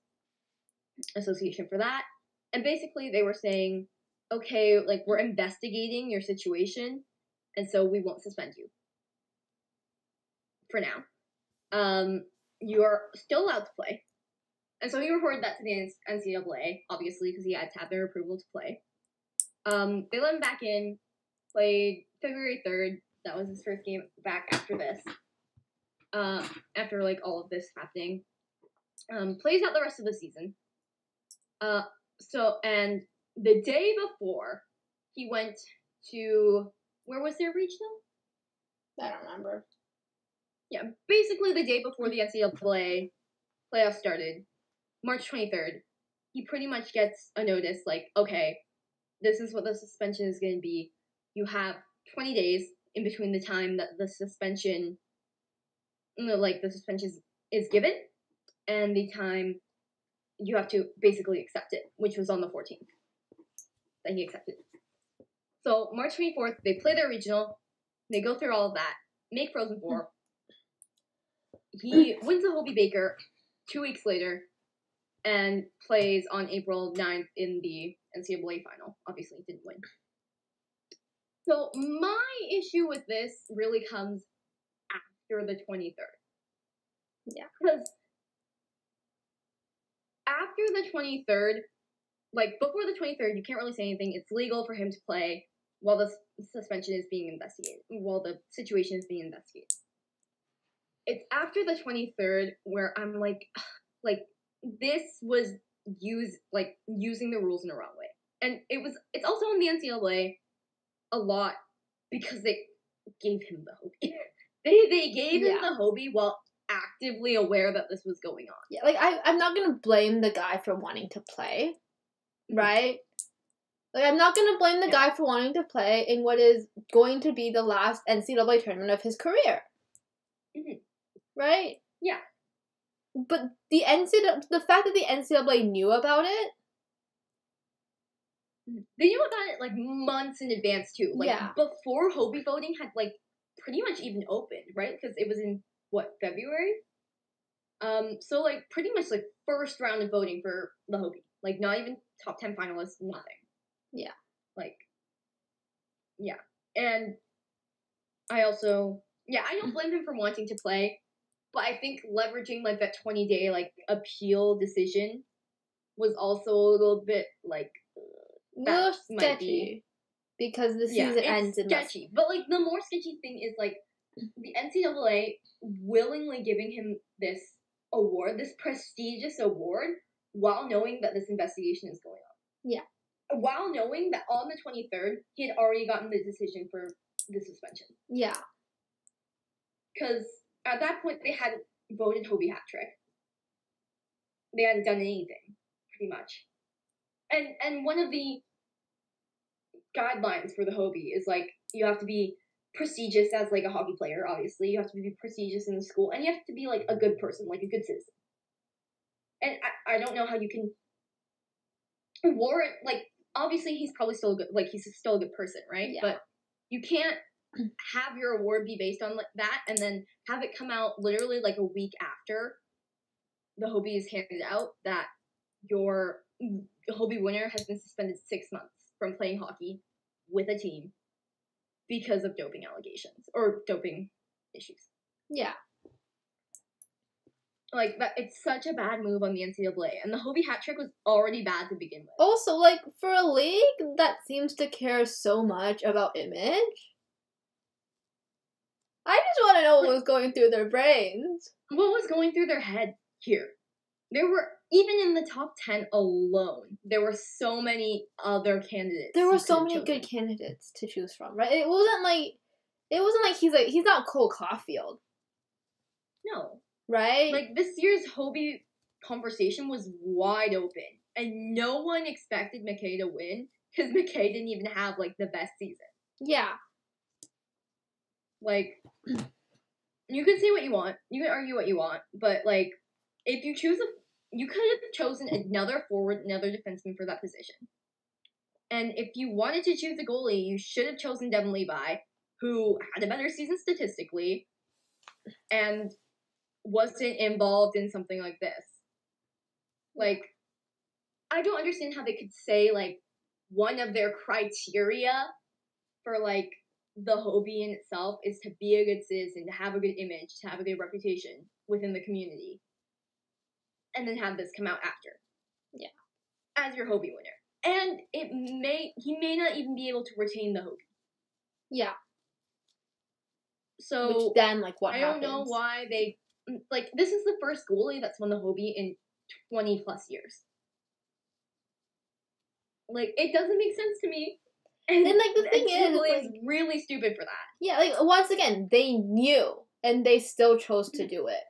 Association for that, and basically they were saying, okay, like, we're investigating your situation, and so we won't suspend you. For now. You are still allowed to play. And so he reported that to the NCAA, obviously, because he had to have their approval to play. They let him back in, played February 3rd. That was his first game back after this. After, like, all of this happening. Plays out the rest of the season. And the day before, he went to, where was their regional? I don't remember. Yeah, basically the day before the NCAA playoffs started, March 23rd, he pretty much gets a notice, like, okay, this is what the suspension is going to be. You have 20 days in between the time that the suspension, is given, and the time you have to basically accept it, which was on the 14th that he accepted. So, March 24th, they play their regional, they go through all of that, make Frozen Four. He wins the Hobie Baker 2 weeks later and plays on April 9th in the NCAA final. Obviously, he didn't win. So my issue with this really comes after the 23rd. Yeah. Because after the 23rd, like, before the 23rd, you can't really say anything. It's legal for him to play while the suspension is being investigated, while the situation is being investigated. It's after the 23rd where I'm like, this was using the rules in the wrong way. And it's also in the NCAA a lot because they gave him the Hobie. they gave him the Hobie while actively aware that this was going on. Yeah, like, I'm not gonna blame the guy for wanting to play, right? Like, I'm not gonna blame the guy for wanting to play in what is going to be the last NCAA tournament of his career. Mm-hmm. Right? Yeah. But the fact that the NCAA knew about it. They knew about it, like, months in advance, too. Like, before Hobie voting had, like, pretty much even opened, right? Because it was in, February? So, like, pretty much, like, first round of voting for the Hobie. Like, not even top 10 finalists, nothing. Yeah. Like, yeah. And I also, I don't blame him for wanting to play, but I think leveraging, like, that 20-day, like, appeal decision was also a little bit, like, a little sketchy. Because the season ends in sketchy. But, like, the more sketchy thing is, like, the NCAA willingly giving him this award, this prestigious award, while knowing that this investigation is going on. Yeah. While knowing that on the 23rd, he had already gotten the decision for the suspension. Yeah. Because at that point, they hadn't voted Hobie hat trick. They hadn't done anything, pretty much. And one of the guidelines for the Hobie is, like, you have to be prestigious as, like, a hockey player, obviously. You have to be prestigious in the school, and you have to be, like, a good person, like a good citizen. And I don't know how you can warrant, like, obviously he's probably still a good, like, he's still a good person, right? Yeah. But you can't have your award be based on, like, that, and then have it come out literally, like, a week after the Hobie is handed out that your Hobie winner has been suspended 6 months from playing hockey with a team because of doping allegations or doping issues. Yeah. Like, that, it's such a bad move on the NCAA, and the Hobie hat trick was already bad to begin with. Also, like, for a league that seems to care so much about image, I just want to know what was going through their brains. What was going through their head here? There were, even in the top 10 alone, there were so many other candidates. There were so many good candidates to choose from, right? It wasn't like he's not Cole Caulfield. No. Right? Like, this year's Hobie conversation was wide open, and no one expected McKay to win, because McKay didn't even have, like, the best season. Yeah. Like, you can say what you want, you can argue what you want, but, like, if you choose you could have chosen another forward, another defenseman for that position. And if you wanted to choose a goalie, you should have chosen Devin Levi, who had a better season statistically, and wasn't involved in something like this. Like, I don't understand how they could say, like, one of their criteria for, like, the Hobie in itself is to be a good citizen, to have a good image, to have a good reputation within the community. And then have this come out after. Yeah. As your Hobie winner. And he may not even be able to retain the Hobie. Yeah. So, which then, like, what happens? I don't know why they, like, this is the first goalie that's won the Hobie in 20 plus years. Like, it doesn't make sense to me. And, like, the thing is, like, really stupid for that. Yeah, like, once again, they knew, and they still chose to do it.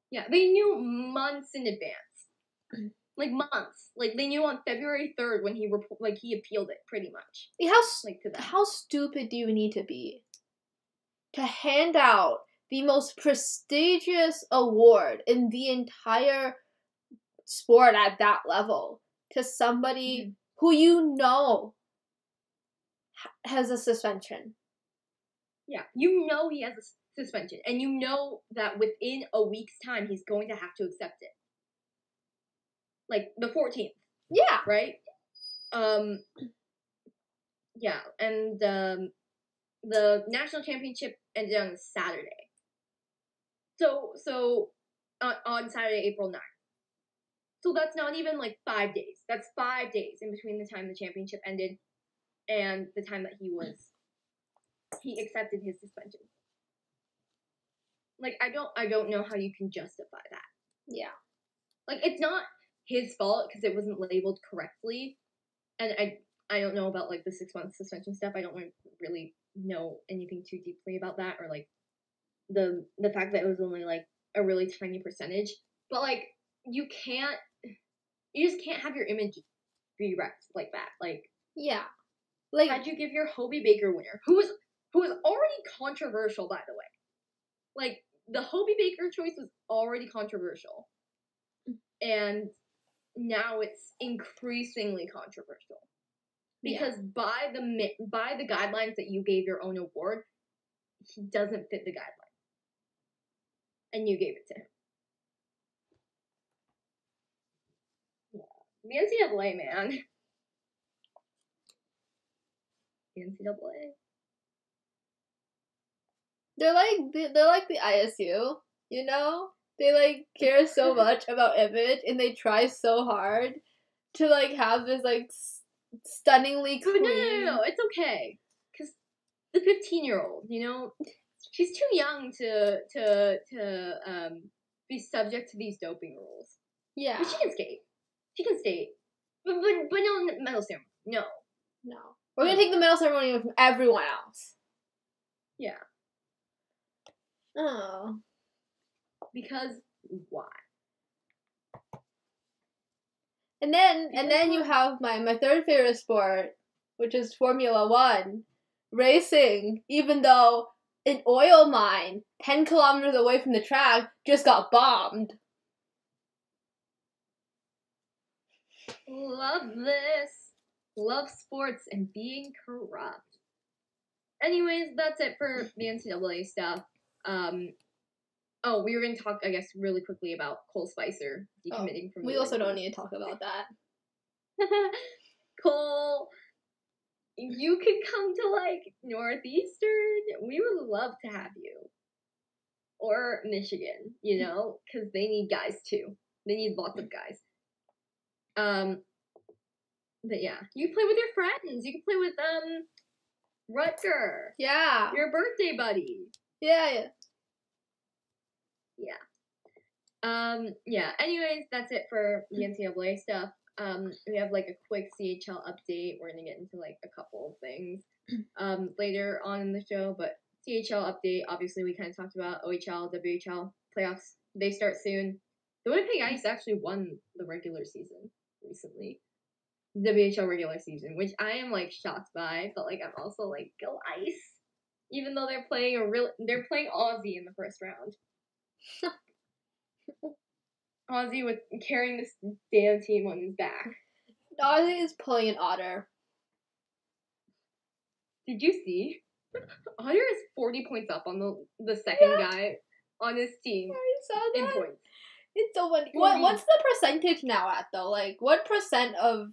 Yeah, they knew months in advance. Like, months. Like, they knew on February 3rd when he appealed it, pretty much. How stupid do you need to be to hand out the most prestigious award in the entire sport at that level to somebody who you know has a suspension? Yeah, you know he has a suspension, and you know that within a week's time he's going to have to accept it. Like, the 14th. Yeah. Right? Yeah, and the national championship ended on Saturday. So on Saturday, April 9th. So that's not even, like, 5 days. That's 5 days in between the time the championship ended and the time that he accepted his suspension. Like, I don't know how you can justify that. Yeah. Like, it's not his fault because it wasn't labeled correctly. And I don't know about, like, the 6-month suspension stuff. I don't really know anything too deeply about that, or, like, the fact that it was only, like, a really tiny percentage. But, like, you just can't have your image be wrecked like that. Like, Yeah. Like, How'd you give your Hobie Baker winner, who was already controversial, by the way? Like, the Hobie Baker choice was already controversial, and now it's increasingly controversial because by the guidelines that you gave your own award, he doesn't fit the guideline, and you gave it to him. The NCAA, man. The NCAA. they're like the ISU, you know? They, like, care so much about image, and they try so hard to, like, have this, like, stunningly But clean... no, it's okay. Because the 15-year-old, you know, she's too young to be subject to these doping rules. Yeah. But she can skate. She can skate. But no medal ceremony. No. No. We're gonna take the medal ceremony away from everyone else. Yeah. Oh. Because why? And then you have my third favorite sport, which is Formula 1. Racing, even though an oil mine 10 kilometers away from the track just got bombed. Love this. Love sports and being corrupt. Anyways, that's it for the NCAA stuff. Oh, we were going to talk, I guess, really quickly about Cole Spicer decommitting from the We also Lakers. don't need to talk about that. Cole, you could come to, like, Northeastern. We would love to have you. Or Michigan, you know, because they need guys, too. They need lots of guys. But yeah, you can play with your friends. You can play with, Rutger. Yeah. Your birthday buddy. Yeah. Yeah, anyways, that's it for the NCAA stuff. We have, like, a quick CHL update. We're gonna get into, like, a couple of things, later on in the show, but CHL update, obviously we kind of talked about OHL, WHL, playoffs. They start soon. The Winnipeg Ice actually won the regular season recently. WHL regular season, which I am, like, shocked by, but, like, I'm also like, go Ice! Even though they're playing Aussie in the first round. Aussie with carrying this damn team on his back. Aussie is pulling an otter. Did you see? Otter is 40 points up on the second guy on his team I saw that. in points. It's so funny. What's the percentage now at, though? Like, what percent of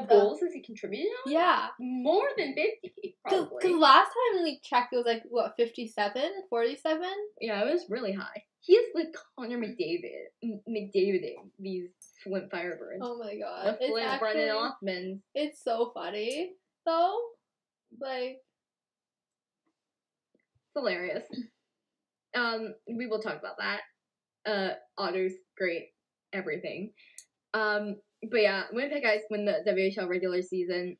goals has he contributed on? Yeah. More than 50, probably. Because last time we checked, it was like, what, 57? 47? Yeah, it was really high. He is like Connor McDaviding these Flint Firebirds. Oh my god. The Flint Brennan Offmans. It's so funny, though. Like, it's hilarious. We will talk about that. Otters, great, everything. But yeah, Winnipeg Ice win the WHL regular season.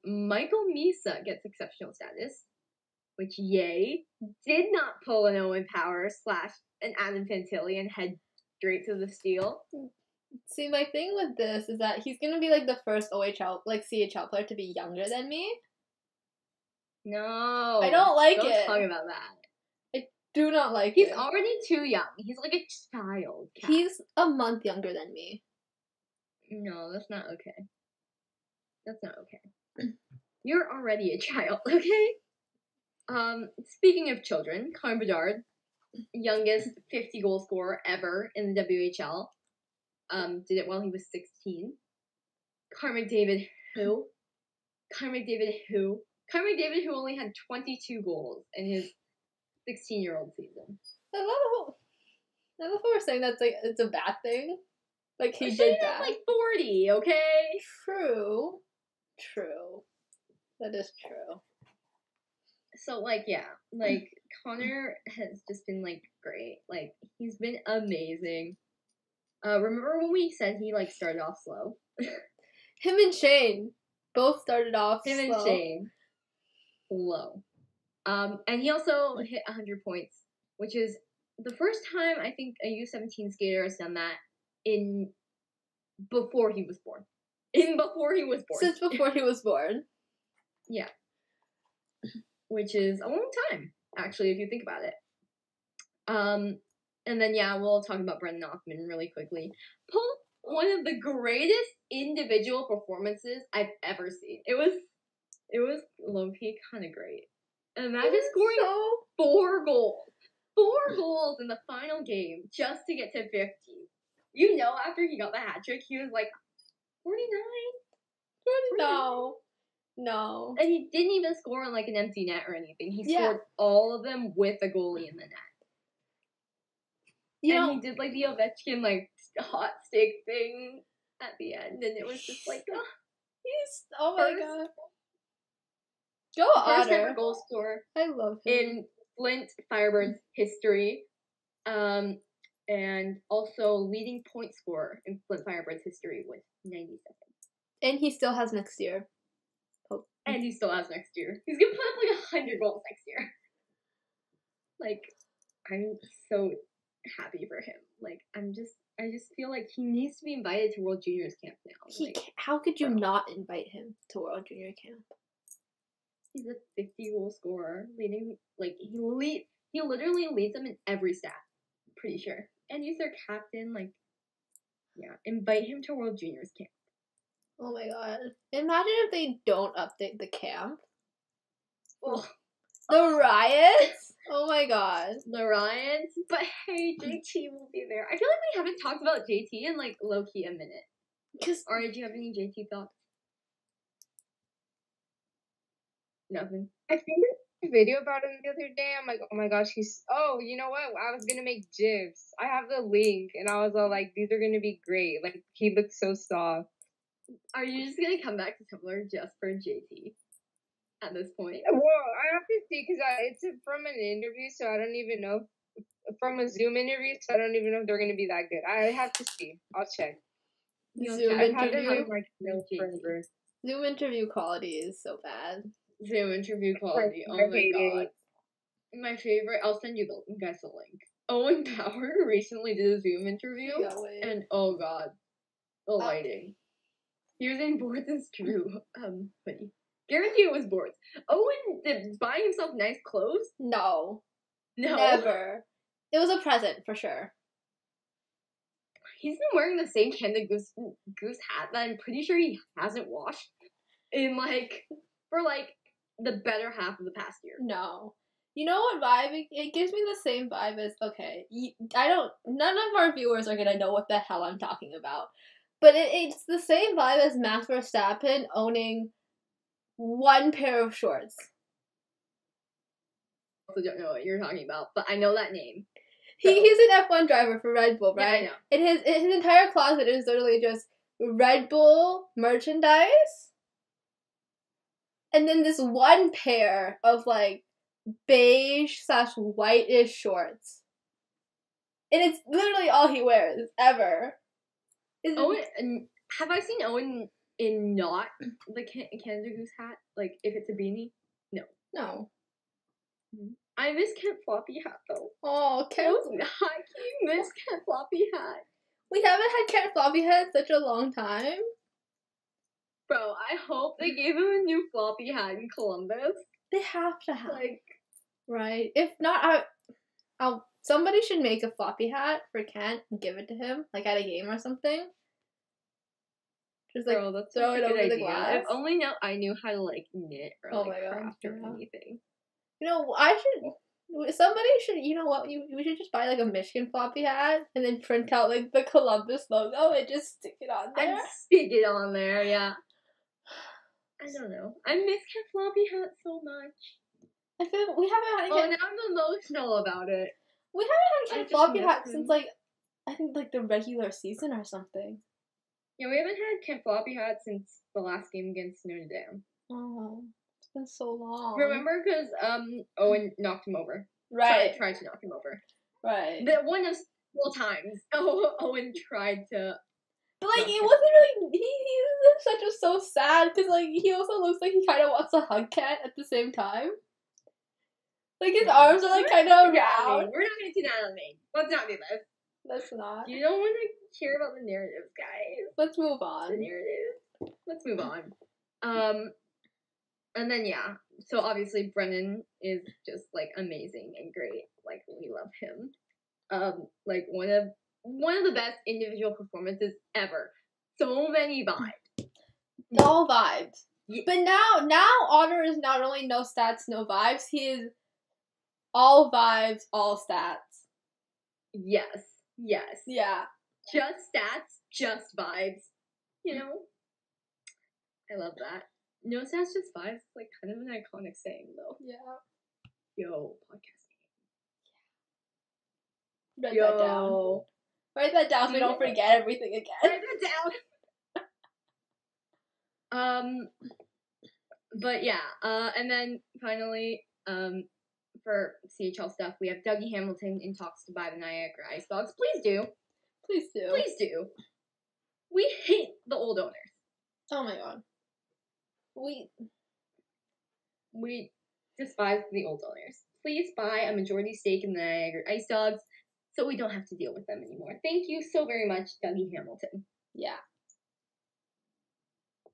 Michael Misa gets exceptional status, which yay. Did not pull an Owen Power / an Adam Fantilli and head straight to the steal. See, my thing with this is that he's gonna be like the first OHL, like CHL player to be younger than me. No. I don't like it. Don't talk about that. I do not like He's it. already too young. He's like a child. Cat. He's a month younger than me. No, that's not okay. That's not okay. You're already a child, okay? Speaking of children, Connor Bedard, youngest 50-goal scorer ever in the WHL, did it while he was 16. Connor McDavid, who? Connor McDavid, who only had 22 goals in his 16-year-old season. I love how we're saying that's like it's a bad thing. Like he She did is that. like 40, okay? True. That is true. So, like, yeah, like, Connor has just been, like, great. Like, he's been amazing. Remember when we said he, like, started off slow? Him and Shane both started off slow. And Shane. Slow. And he also hit 100 points, which is the first time I think a U17 skater has done that before he was born. before he was born. Since before he was born. Yeah. Which is a long time, actually, if you think about it. And then, yeah, we'll talk about Brendan Hoffman really quickly. One of the greatest individual performances I've ever seen. It was low-key kind of great. Imagine scoring 4 goals. 4 goals in the final game just to get to 50. You know, after he got the hat trick, he was like, 49? No. And he didn't even score on, like, an empty net or anything. He scored all of them with a goalie in the net. He did, like, the Ovechkin, like, hot stick thing at the end, and it was just like, oh my god. Go First Otter. ever goal scorer I love him. in Flint Firebirds history. And also leading point scorer in Flint Firebirds history with 97. And he still has next year. Oh. And he still has next year. He's gonna put up like 100 goals next year. Like, I'm so happy for him. Like, I just feel like he needs to be invited to World Juniors camp now. How could you not invite him to World Junior camp? He's a 50-goal scorer, leading, like, he literally leads them in every stat. Pretty sure. And he's their captain, like, yeah, invite him to World Juniors camp. Oh my god. Imagine if they don't update the camp. Ugh. The riots? Oh my god. The riots? But hey, JT will be there. I feel like we haven't talked about JT in, like, low-key a minute. Or did you have any JT thoughts? Nothing. I think a video about him the other day. I'm like, oh my gosh, you know what? I was gonna make GIFs. I have the link, and I was all like, these are gonna be great. Like, he looks so soft. Are you just gonna come back to Tumblr just for JT at this point? Well, I have to see because it's from an interview, so I don't even know. From a Zoom interview, so I don't even know if they're gonna be that good. I have to see. I'll check. Zoom interview. Zoom interview quality is so bad. Zoom interview quality. Oh my god. My favorite. I'll send you guys the link. Owen Power recently did a Zoom interview, and oh god, the lighting. He was in Boards and Screw hoodie. Guarantee it was Boards. Owen did buying himself nice clothes? No. Never. It was a present for sure. He's been wearing the same Canada Goose hat that I'm pretty sure he hasn't washed in for the better half of the past year. No. You know what vibe? It gives me the same vibe as, okay, none of our viewers are gonna know what the hell I'm talking about. But it's the same vibe as Max Verstappen owning one pair of shorts. I also don't know what you're talking about, but I know that name. So. He's an F1 driver for Red Bull, right? Yeah, I know. And his entire closet is literally just Red Bull merchandise. And then this one pair of, like, beige/whitish shorts. And it's literally all he wears, ever. Owen, have I seen Owen in not the Canada Goose hat? Like, if it's a beanie? No. I miss Kent Floppy hat, though. Oh, Kent. I miss Kent Floppy hat. We haven't had Kent Floppy hat in such a long time. Bro, I hope they gave him a new floppy hat in Columbus. They have to have. Like, right. If not, somebody should make a floppy hat for Kent and give it to him, like at a game or something. Just like throw it over the glass. If only I knew how to like knit or craft or anything. You know, somebody should, you know what, we should just buy like a Michigan floppy hat and then print out like the Columbus logo and just stick it on there. And stick it on there, yeah. I don't know. I miss Kent Floppy hat so much. I feel we haven't had now I'm emotional about it. We haven't had Kent Floppy hat since like I think like the regular season or something. Yeah, we haven't had Kent Floppy hat since the last game against Notre Dame. Oh, it's been so long. Remember, because Owen knocked him over. Right. Tried to knock him over. Right. The one of several times Owen tried to. But like it wasn't really. He's such a so sad because like he also looks like he kind of wants to hug Kent at the same time. Like his arms are like kind of around. We're not gonna do that on me. Let's not do this. Let's not. You don't want to hear about the narratives, guys. Let's move on. The narrative. let's move on. And then yeah, so obviously Brennan is just like amazing and great. Like we love him. Like one of the best individual performances ever. So many vibes. All vibes. Yeah. But now Otter is not only no stats, no vibes. He is all vibes, all stats. Yes. Yeah. Just stats, just vibes. You know? I love that. No stats, just vibes. It's like kind of an iconic saying though. Yeah. Yo, podcasting. Write that down. Write that down so we don't forget everything again. Write that down. But yeah, and then finally, for CHL stuff, we have Dougie Hamilton in talks to buy the Niagara Ice Dogs. Please do. We hate the old owners. Oh my god. We despise the old owners. Please buy a majority stake in the Niagara Ice Dogs so we don't have to deal with them anymore. Thank you so very much, Dougie Hamilton. Yeah.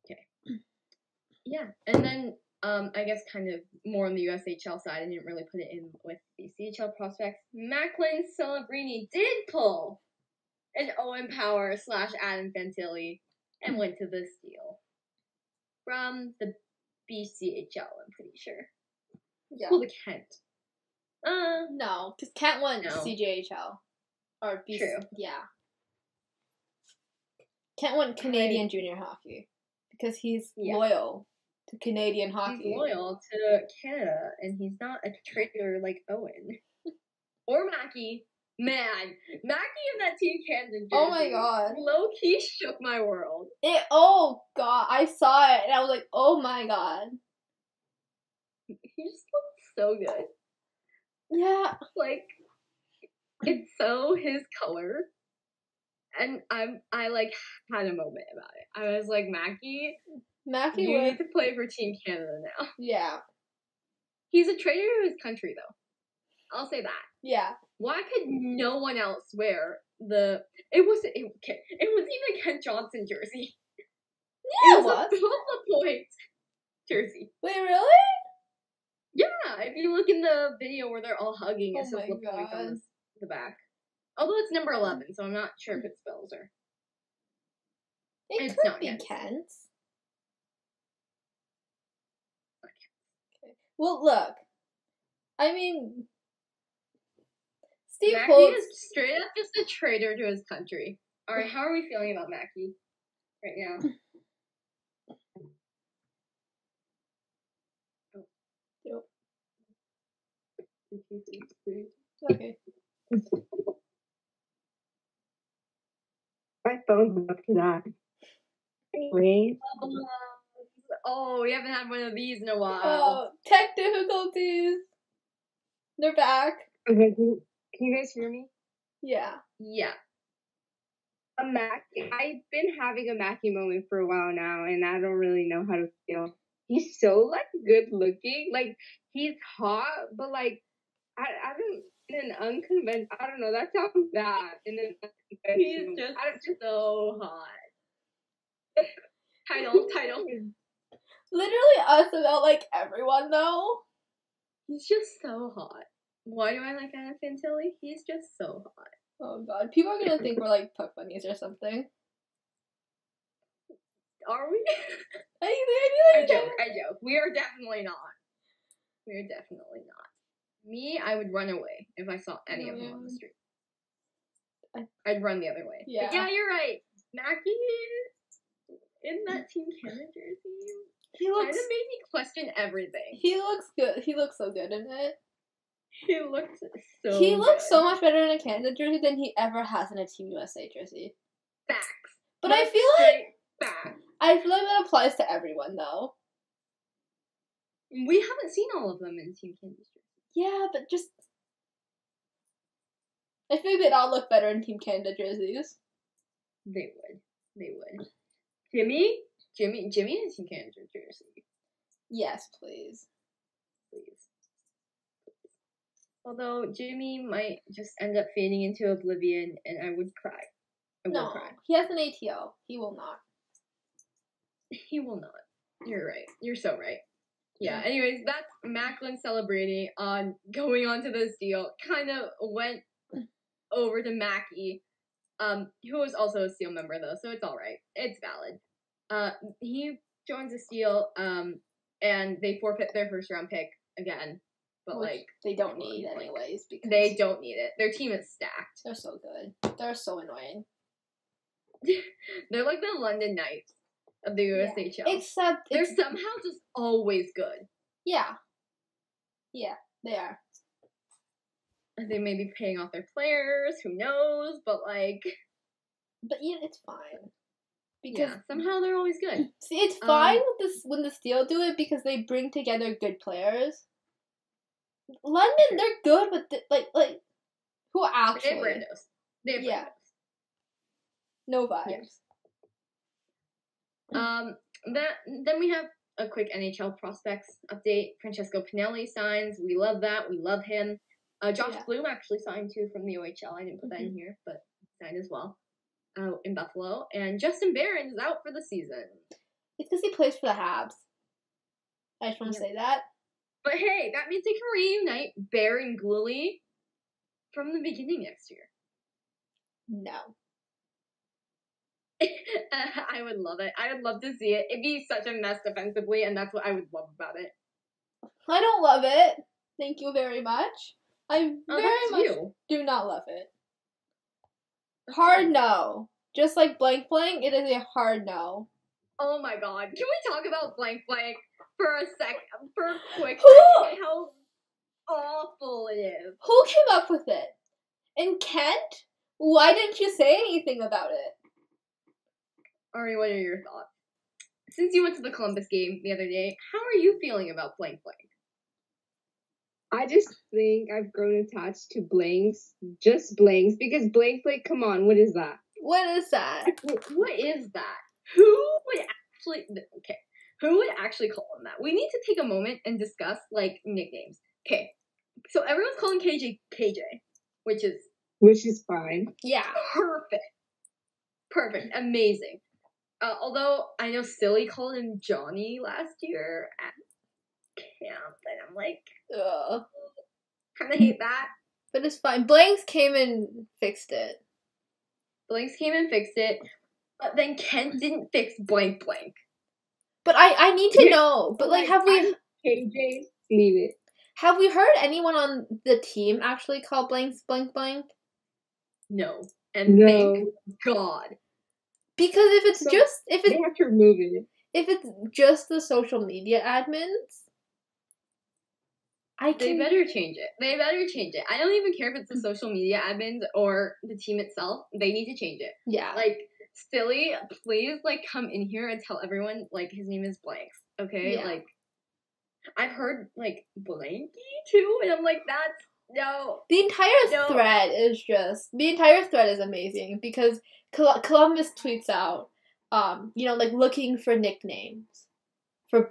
Okay. Yeah, and then I guess kind of more on the USHL side, I didn't really put it in with the CHL prospects. Macklin Celebrini did pull an Owen Power / Adam Fantilli and went to this deal from the BCHL, I'm pretty sure. Yeah. Pulled a Kent. No, because Kent went No. CJHL. Or BC. True. Yeah. Kent went Canadian junior hockey. Because he's loyal to Canadian hockey. He's loyal to Canada, and he's not a traitor like Owen. Or Mackie. Man, Mackie in that Team Canada jersey. Oh my god. Low-key shook my world. Oh god, I saw it, and I was like, oh my god. He just looks so good. Yeah. Like, it's so his color. And I like had a moment about it. I was like, Mackie, you need to play for Team Canada now. Yeah. He's a traitor to his country, though. I'll say that. Yeah. Why could no one else wear the? It was even Kent Johnson jersey. Yeah, it was a Bullet Point jersey. Wait, really? Yeah, if you look in the video where they're all hugging, it says my Point god. on the back. Although it's number 11, so I'm not sure if it spells or. It It's could not be Kent. Kent. Okay. Well, look. I mean, Steve Mackie Holtz is straight up just a traitor to his country. All right, how are we feeling about Mackie right now? Okay. My phone's up to that. Anyway. Oh, we haven't had one of these in a while. Oh, tech difficulties. They're back. Okay, can you guys hear me? Yeah. Yeah. I've been having a Mackie moment for a while now, and I don't really know how to feel. He's so, like, good looking. Like, he's hot, but, like, I don't, in an unconventional, I don't know, that sounds bad. In an He's just so hot. Title. Literally us about, like, everyone, though. He's just so hot. Why do I like Anna Fantilli? He's just so hot. Oh god, people are gonna think we're like puck bunnies or something. Are we? I joke. We are definitely not. Me, I would run away if I saw any of them on the street. I'd run the other way. Yeah. But yeah, you're right. Mackie in that Team Canada jersey. He kind of made me question everything. He looks good. He looks so good in it. He looks so He looks good. so much better in a Canada jersey than he ever has in a Team USA jersey. Facts. But That's I feel like that applies to everyone though. We haven't seen all of them in Team Canada jersey. Yeah, but just I feel like they'd all look better in Team Canada jerseys. They would. Jimmy in a Team Canada jersey. Yes, please. Although Jimmy might just end up fading into oblivion, and I would cry. I would cry. He has an ATO. He will not. He will not. You're right. You're so right. Yeah, anyways, that's Macklin celebrating on going on to this deal. Kind of went over to Mackie, who was also a Steel member, though, so it's alright. It's valid. He joins the Steel, and they forfeit their first round pick again. But, Which they don't need anyways. Because they don't need it. Their team is stacked. They're so good. They're so annoying. They're like the London Knights of the USHL. Except they're somehow just always good. Yeah. Yeah, they are. They may be paying off their players, who knows, but But yeah, it's fine. Because somehow they're always good. See, it's fine with this when the Steel do it because they bring together good players. London, they're good with like who actually? They have randos. They have randos. No vibes. Yeah. Then we have a quick NHL prospects update. Francesco Pinelli signs. We love that. We love him. Josh Bloom actually signed too from the OHL. I didn't put that in here, but signed as well. In Buffalo. And Justin Barron is out for the season. It's because he plays for the Habs. I just want to say that. But hey, that means they can reunite Barron Gluley from the beginning next year. No. I would love it. I would love to see it. It'd be such a mess defensively, and that's what I would love about it. I don't love it. Thank you very much. I very much do not love it. Hard no. Just like blank blank, it is a hard no. Oh my god. Can we talk about blank blank for a quick second? How awful it is. Who came up with it? And Kent? Why didn't you say anything about it? Ari, what are your thoughts? Since you went to the Columbus game the other day, how are you feeling about blank blank? I just think I've grown attached to blanks, just blanks, because blank blank, come on, what is that? What is that? What is that? Who would actually call him that? We need to take a moment and discuss, nicknames. Okay, so everyone's calling KJ, which is fine. Yeah. Perfect, amazing. Although I know Silly called him Johnny last year at camp, and I'm like, ugh, kind of hate that. But it's fine. Blanks came and fixed it. But then Kent didn't fix blank blank. But I need to know. But have we KJ, leave it. Have we heard anyone on the team actually call blanks blank blank? No. And thank God. Because if they have to remove it. If it's just the social media admins, they better change it. I don't even care if it's the social media admins or the team itself. They need to change it. Yeah. Silly, please, come in here and tell everyone, his name is Blanks, okay? Yeah. I've heard, Blanky, too, and I'm like, that's, no. The entire thread is amazing, because Columbus tweets out, looking for nicknames. For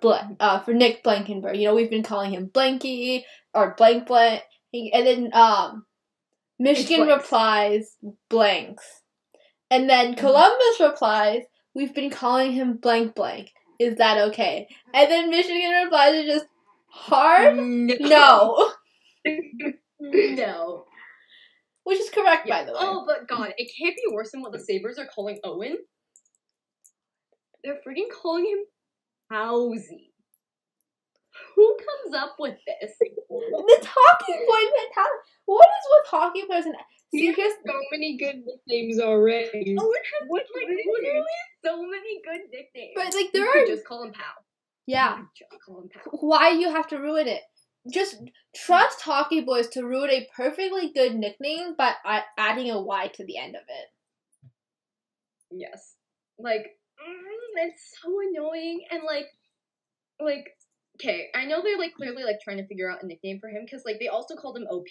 Nick Blankenberg. We've been calling him Blanky or blank blank, and then Michigan replies blanks, and then Columbus replies, we've been calling him blank blank. Is that okay? And then Michigan replies is just hard no. No. Which is correct, by the way. Oh, but God, it can't be worse than what the Sabres are calling Owen. They're freaking calling him Howsy. Who comes up with this? The talking point mentality. What is with hockey players? He has so many good nicknames already. Owen has literally so many good nicknames. But you could just call him Pow. Yeah. Just call him Pow. Why do you have to ruin it? Just trust hockey boys to ruin a perfectly good nickname by adding a Y to the end of it. Yes. It's so annoying. And, okay, I know they're, clearly, trying to figure out a nickname for him, because, they also called him OP.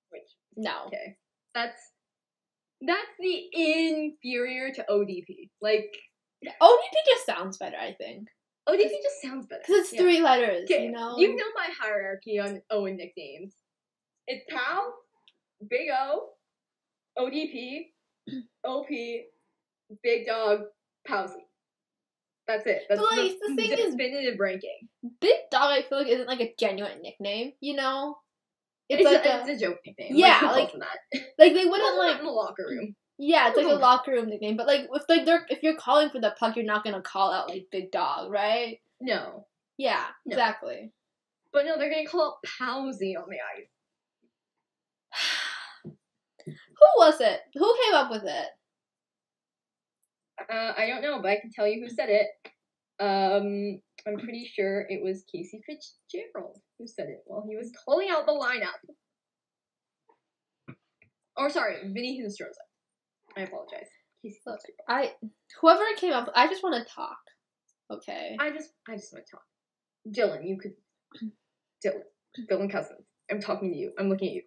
Which, no. Okay. That's the inferior to ODP. ODP just sounds better, I think. ODP just sounds better. Because it's 3 letters, you know? You know my hierarchy on Owen nicknames. It's Pow, Big O, ODP, OP, Big Dog, Powsy. That's it. That's But, like, the thing is, definitive ranking. Big Dog, I feel like, isn't, like, a genuine nickname, you know? It's a joke nickname. Yeah, like, like, who calls them that? like, they wouldn't, Call them like... that in the locker room. Yeah, it's like a locker room nickname, but, like, if you're calling for the puck, you're not gonna call out, like, Big Dog, right? No. Yeah, No. exactly. But no, they're gonna call it Palsy on the ice. Who was it? Who came up with it? I don't know, but I can tell you who said it. I'm pretty sure it was Casey Fitzgerald who said it while he was calling out the lineup. Or sorry, Vinny Hinstroza. I apologize. Casey Fitzgerald. Whoever came up, I just want to talk. Okay. I just want to talk. Dylan, you could. Dylan Cousins. I'm talking to you. I'm looking at you.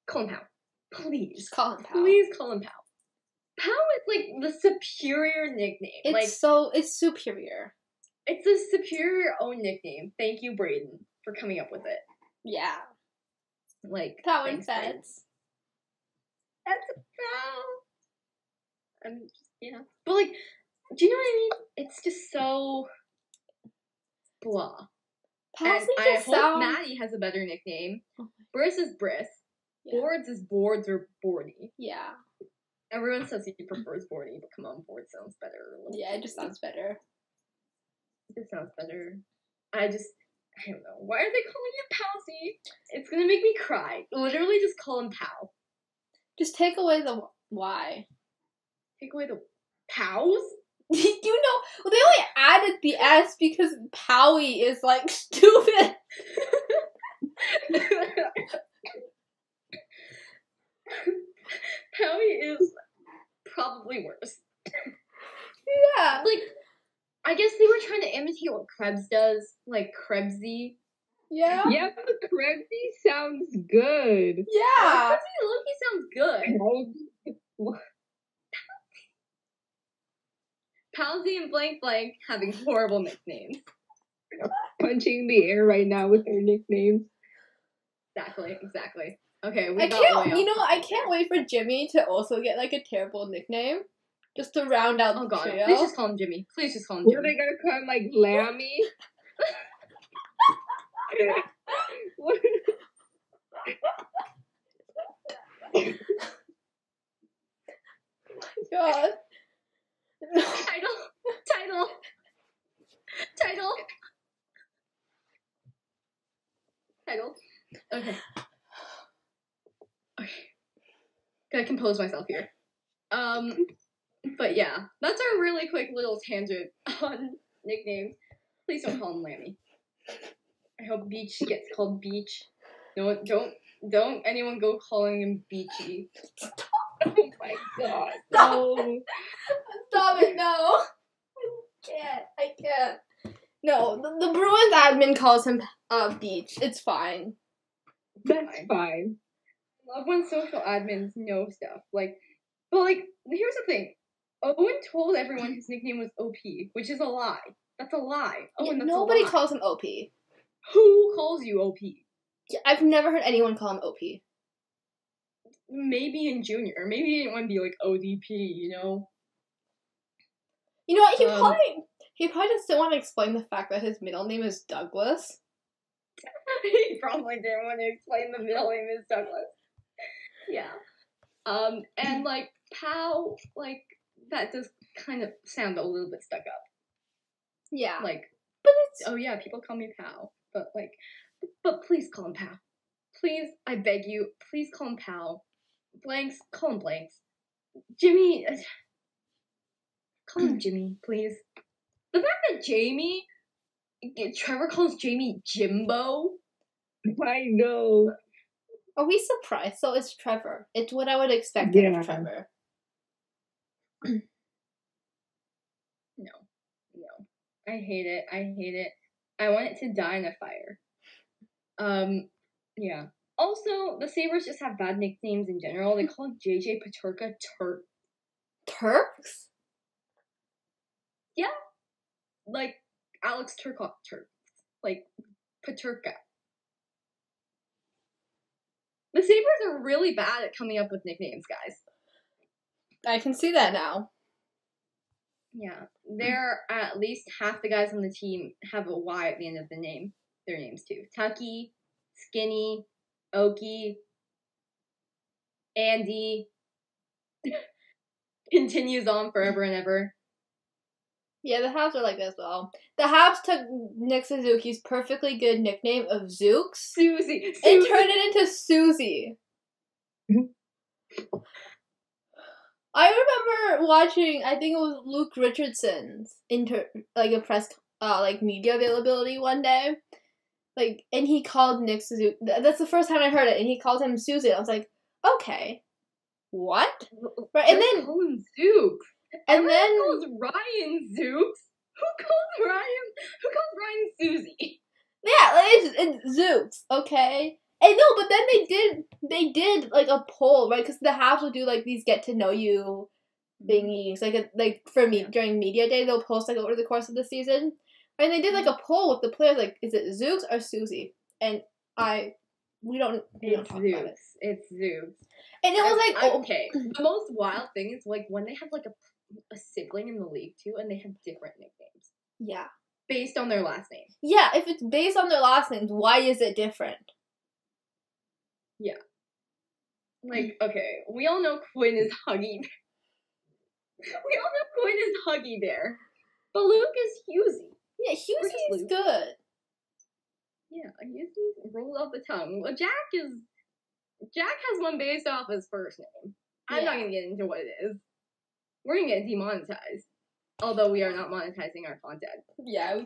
Call him Pal. Please. Just call him Pal. Please call him Pal. Pal is like the superior nickname. It's superior. It's a superior own nickname. Thank you, Braden, for coming up with it. Yeah. Like that one fits. That's a Pal. Yeah. But like, do you know what I mean? It's just so blah. Palsy I just hope sounds... Maddie has a better nickname. Briss is Briss. Yeah. Boards is Boards or Boardy. Yeah. Everyone says he prefers Boardy, but come on, Board sounds better. Yeah, it just sounds better. It sounds better. I don't know. Why are they calling it Palsy? It's gonna make me cry. Literally just call him Pal. Just take away the Y. Take away the Pals? You know, well, they only added the S because Powie is, like, stupid. Powie is probably worse. Yeah. Like, I guess they were trying to imitate what Krebs does. Like, Krebsy. Yeah? Yeah, but Krebsy sounds good. Yeah. Krebsy Loki sounds good. Palsy and Blank Blank having horrible nicknames. Punching the air right now with their nicknames. Exactly. Okay, I can't wait for Jimmy to also get, like, a terrible nickname. Just to round out the trio. Please just call him Jimmy. What are they gonna call him, like, Lammy? What? God. Title. Okay. Gotta compose myself here. But yeah, that's our really quick little tangent on nicknames. Please don't call him Lammy. I hope Beach gets called Beach. No, don't anyone go calling him Beachy. Oh my god. No. Stop it, no. I can't. No, the Bruins admin calls him Beach. It's fine. That's fine. I love when social admins know stuff. But here's the thing. Owen told everyone his nickname was OP, which is a lie. That's a lie. Owen, that's nobody a lie. calls him OP. Who calls you OP? I've never heard anyone call him OP. Maybe in junior. Maybe he didn't want to be like ODP, you know? You know what? He probably just didn't want to explain the fact that his middle name is Douglas. He probably didn't want to explain the middle name is Douglas. Yeah. And like Pow, like that does kind of sound a little bit stuck up. Yeah. Like, but it's oh yeah, people call me Pow, but please call him Pow. Please, I beg you, please call him Pow. Blanks, call him Blanks. Jimmy, call him Jimmy, please. The fact that Trevor calls Jamie Jimbo. I know. Are we surprised? So it's Trevor. It's what I would expect of Trevor. No. I hate it. I want it to die in a fire. Yeah. Also, the Sabres just have bad nicknames in general. They call JJ Paterka Turks? Yeah. Like Alex Turcotte Turks. Like Paterka. The Sabres are really bad at coming up with nicknames, guys. I can see that now. Yeah. there are at least half the guys on the team have a Y at the end of their names too. Tucky, Skinny, Okie, Andy, continues on forever and ever. Yeah, the Habs are like that as well. The Habs took Nick Suzuki's perfectly good nickname of Zooks Susie. and turned it into Susie. I remember watching, I think it was Luke Richardson's a press media availability one day. And he called Nick Suzuki. That's the first time I heard it, and he called him Susie. I was like, okay, what? Right, and then call him Zooks. And Everyone then calls Ryan Zooks. Who calls Ryan Susie? Yeah, it's Zooks, okay? And no, but then they did like a poll, right? Because the Habs will do like these get to know you thingies, during media day they'll post like over the course of the season, and they did like a poll with the players, like, is it Zooks or Susie? And we don't talk about it. It's Zooks. And it was like, okay. The most wild thing is like when they have like a sibling in the league too, and they have different nicknames. Yeah. Based on their last name. Yeah, if it's based on their last names, why is it different? Yeah. Like, okay, we all know Quinn is Huggy. Huggy Bear. But Luke is Husey. Yeah, Husey's good. Yeah, Husey rolls off the tongue. Well, Jack has one based off his first name. I'm not gonna get into what it is. We're gonna get demonetized. Although we are not monetizing our content. Yeah,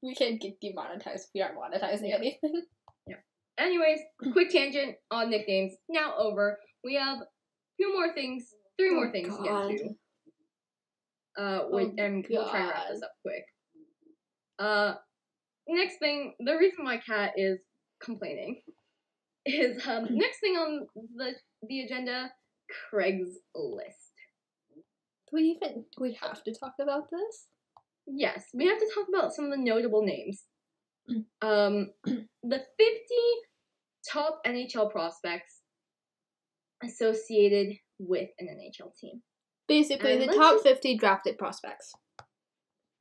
we can't get demonetized if we aren't monetizing anything. Yeah. Anyways, quick tangent on nicknames. Now over. We have three more things to get to. We'll try and wrap this up quick. Next thing, the reason my cat is complaining is next thing on the agenda, Craig's List. Do we have to talk about this? Yes, we have to talk about some of the notable names. The 50 top NHL prospects associated with an NHL team. Basically, the top 50 drafted prospects.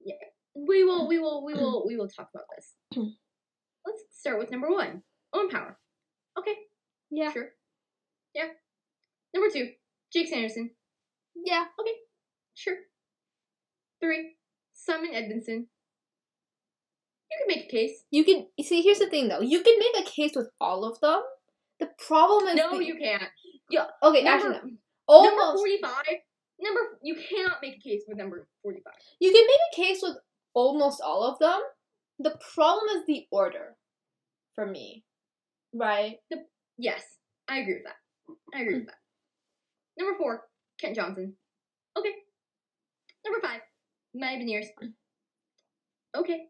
Yeah, we will talk about this. Let's start with number 1, Owen Power. Okay. Yeah. Sure. Yeah. Number 2, Jake Sanderson. Yeah. Okay. Sure. 3, Simon Edmondson. You can make a case. You can see. Here's the thing, though. You can make a case with all of them. The problem is you can't. Yeah. Okay. Number 45. You cannot make a case with number 45. You can make a case with almost all of them. The problem is the order, for me. Right. Yes, I agree with that. Number 4, Kent Johnson. Okay. Number 5, Matty Beniers. Okay.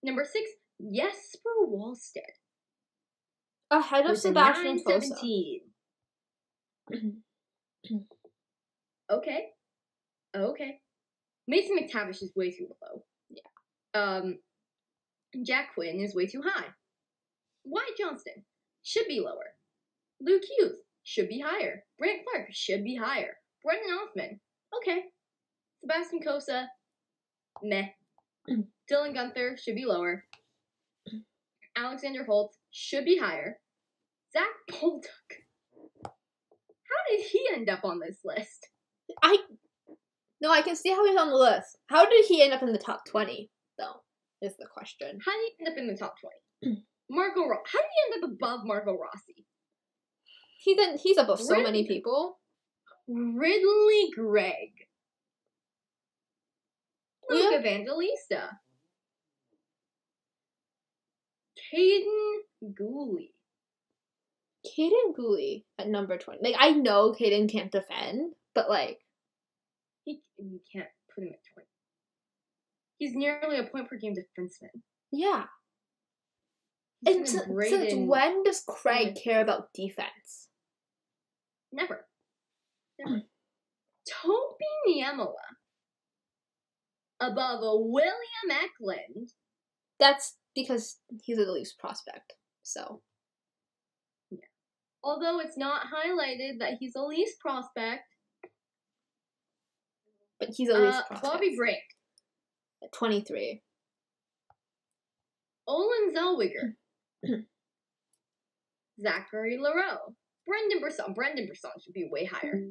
Number 6, Jesper Wallstedt. Ahead of Sebastian Fosa. Okay. Mason McTavish is way too low. Yeah. Jack Quinn is way too high. Wyatt Johnston should be lower. Luke Hughes should be higher. Brant Clark should be higher. Brendan Hoffman, okay. Sebastian Kosa, meh. Dylan Gunther should be lower. Alexander Holtz should be higher. Zach Bolduc. How did he end up on this list? No, I can see how he's on the list. How did he end up in the top 20, though, is the question. How did he end up in the top 20? Marco Rossi. How did he end up above Marco Rossi? He's above so many people. Ridley Gregg. Luke Evangelista. Caden Gooley. Caden Gooley at number 20. Like, I know Caden can't defend, but like... You can't put him at 20. He's nearly a point per game defenseman. Yeah. And since when does Craig care about defense? Never. Topi Niemela above a William Eklund. That's because he's a Leafs prospect, so. Yeah. Although it's not highlighted that he's a Leafs prospect. But he's at least prospect. Bobby Brink. At 23. Olin Zellweger. Zachary Lareau. Brendan Brisson. Brendan Brisson should be way higher.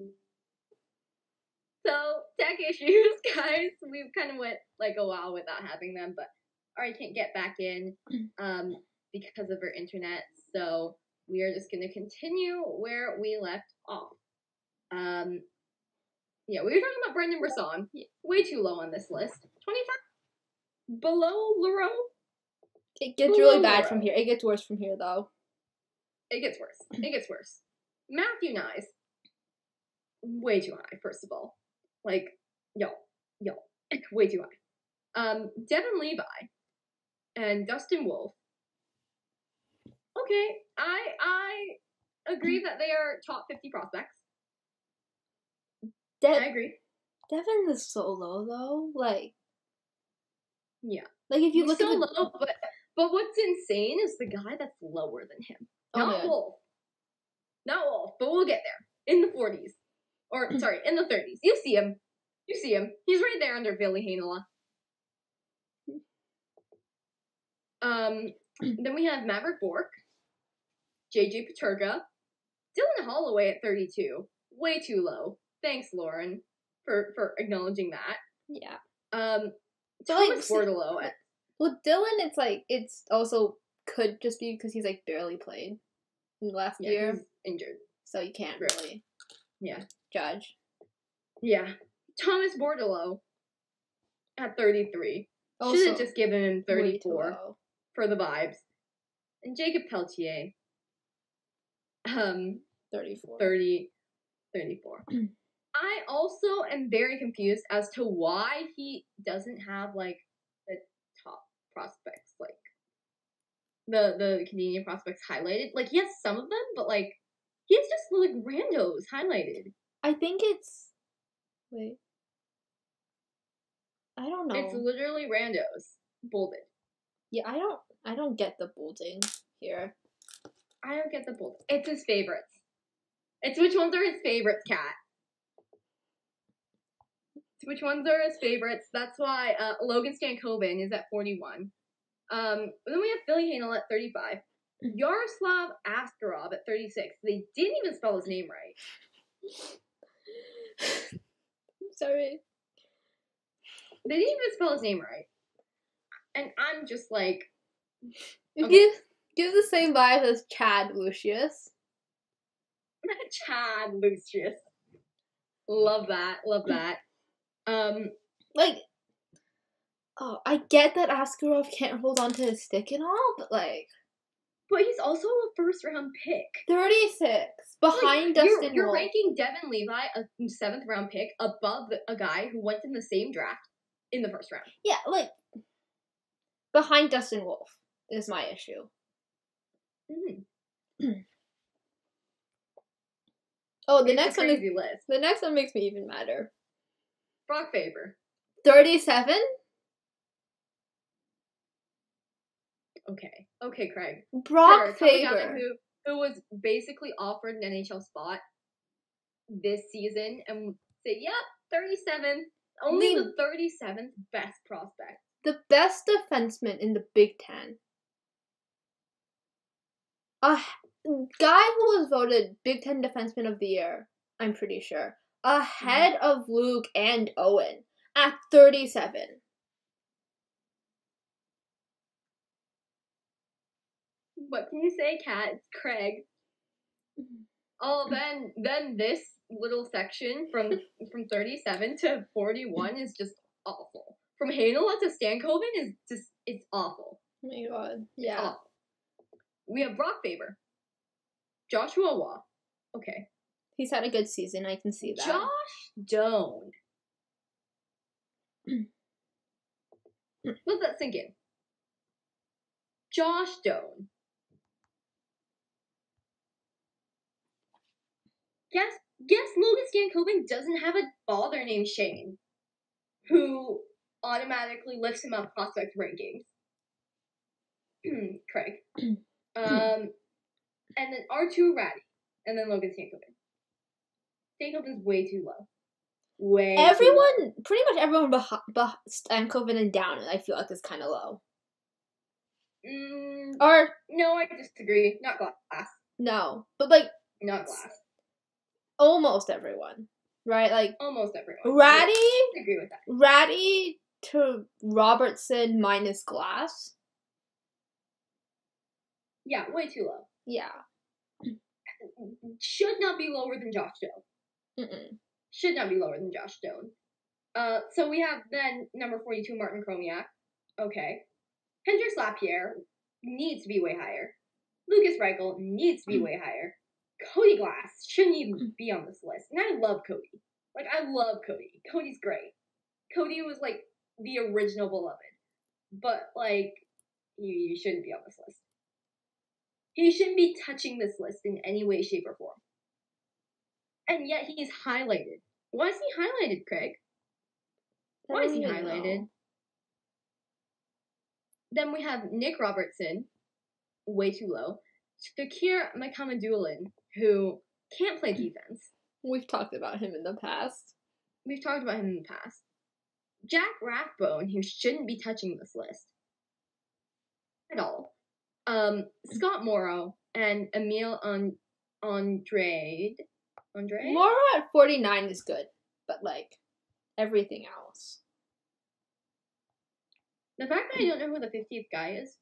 So, tech issues, guys. We've kind of went like a while without having them, but I can't get back in because of our internet. So, we are just going to continue where we left off. Yeah, we were talking about Brendan Brisson. Way too low on this list. 25? Below Lareau? It gets really bad from here. It gets worse from here, though. It gets worse. It gets worse. Matthew Nyes. Way too high, first of all. Like, yo, way too high. Devin Levi and Dustin Wolf. Okay, I agree that they are top 50 prospects. I agree. Devin is so low, though. Like, yeah. Like, if you He's look so at low, but what's insane is the guy that's lower than him. Not Wolf. Not Wolf, but we'll get there. In the 40s. Or, sorry, in the 30s. You see him. He's right there under Billy Hainola. Then we have Maverick Bork, JJ Paterka, Dylan Holloway at 32. Way too low. Thanks, Lauren, for acknowledging that. Yeah. Thomas Bordelot. With Dylan, it's also could just be because he's, barely played in the last year. He's injured. So you can't really judge. Yeah. Thomas Bordelot at 33. Also, should have just given him 34 for the vibes. And Jacob Peltier. 34. 34. I also am very confused as to why he doesn't have, the top prospects, the Canadian prospects highlighted. He has some of them, but, he has just, randos highlighted. I think it's... Wait. I don't know. It's literally randos. Bolded. Yeah, I don't get the bolding here. I don't get the bolding. It's his favorites. It's which ones are his favorites, Kat. Which ones are his favorites. That's why Logan Stankoven is at 41. Then we have Billy Hanel at 35. Yaroslav Askarov at 36. They didn't even spell his name right. I'm sorry. They didn't even spell his name right. And I'm just like... Okay. Gives the same vibe as Chad Lucius. Chad Lucius. Love that. I get that Askarov can't hold on to his stick and all, but But he's also a first-round pick. 36. Behind Dustin You're Wolf. ranking Devin Levi, a 7th-round pick, above a guy who went in the same draft in the first round. Yeah, behind Dustin Wolf is my issue. Mm-hmm. Oh, the It's next a one is crazy list. the next one makes me even madder. Brock Faber. 37? Okay, Craig. Brock Faber. Faber. Who was basically offered an NHL spot this season and say, yep, 37. Only the 37th best prospect. The best defenseman in the Big Ten. A guy who was voted Big Ten Defenseman of the Year, I'm pretty sure. Ahead of Luke and Owen at 37. What can you say, Kat? It's Craig. Oh, then this little section from 37 to 41 is just awful. From Hainola to Stankoven it's awful. Oh my god. Yeah. Awful. We have Brock Faber. Joshua Waugh. Okay. He's had a good season, I can see that. Josh Doan. Let that sink in. Josh Doan. Guess Logan Stankoven doesn't have a father named Shane, who automatically lifts him up prospect rankings. Craig. And then R2 Ratty. And then Logan Stankoven. Stankoven's way too low. way. Everyone, pretty much everyone Stankoven and down, I feel like is kind of low. Or no, I disagree. Not glass. No, but like not glass. Almost everyone, right? Like almost everyone. Ratty. Yeah, I agree with that. Ratty to Robertson minus glass. Yeah, way too low. Yeah. Should not be lower than Josh Doe. Should not be lower than Josh Doe. So we have then number 42, Martin Chromiak. Okay. Hendrix Lapierre needs to be way higher. Lucas Reichel needs to be way higher. Cody Glass shouldn't even be on this list. And I love Cody. Like, I love Cody. Cody's great. Cody was, like, the original beloved. But, like, you shouldn't be on this list. He shouldn't be touching this list in any way, shape, or form. And yet he's highlighted. Why is he highlighted, Craig? Why is he highlighted? Then we have Nick Robertson, way too low. Shakir Makamadulin, who can't play defense. We've talked about him in the past. Jack Rathbone, who shouldn't be touching this list at all. Scott Morrow and Emil Andrade. Morrow at 49 is good, but like everything else. The fact that I don't know who the 50th guy is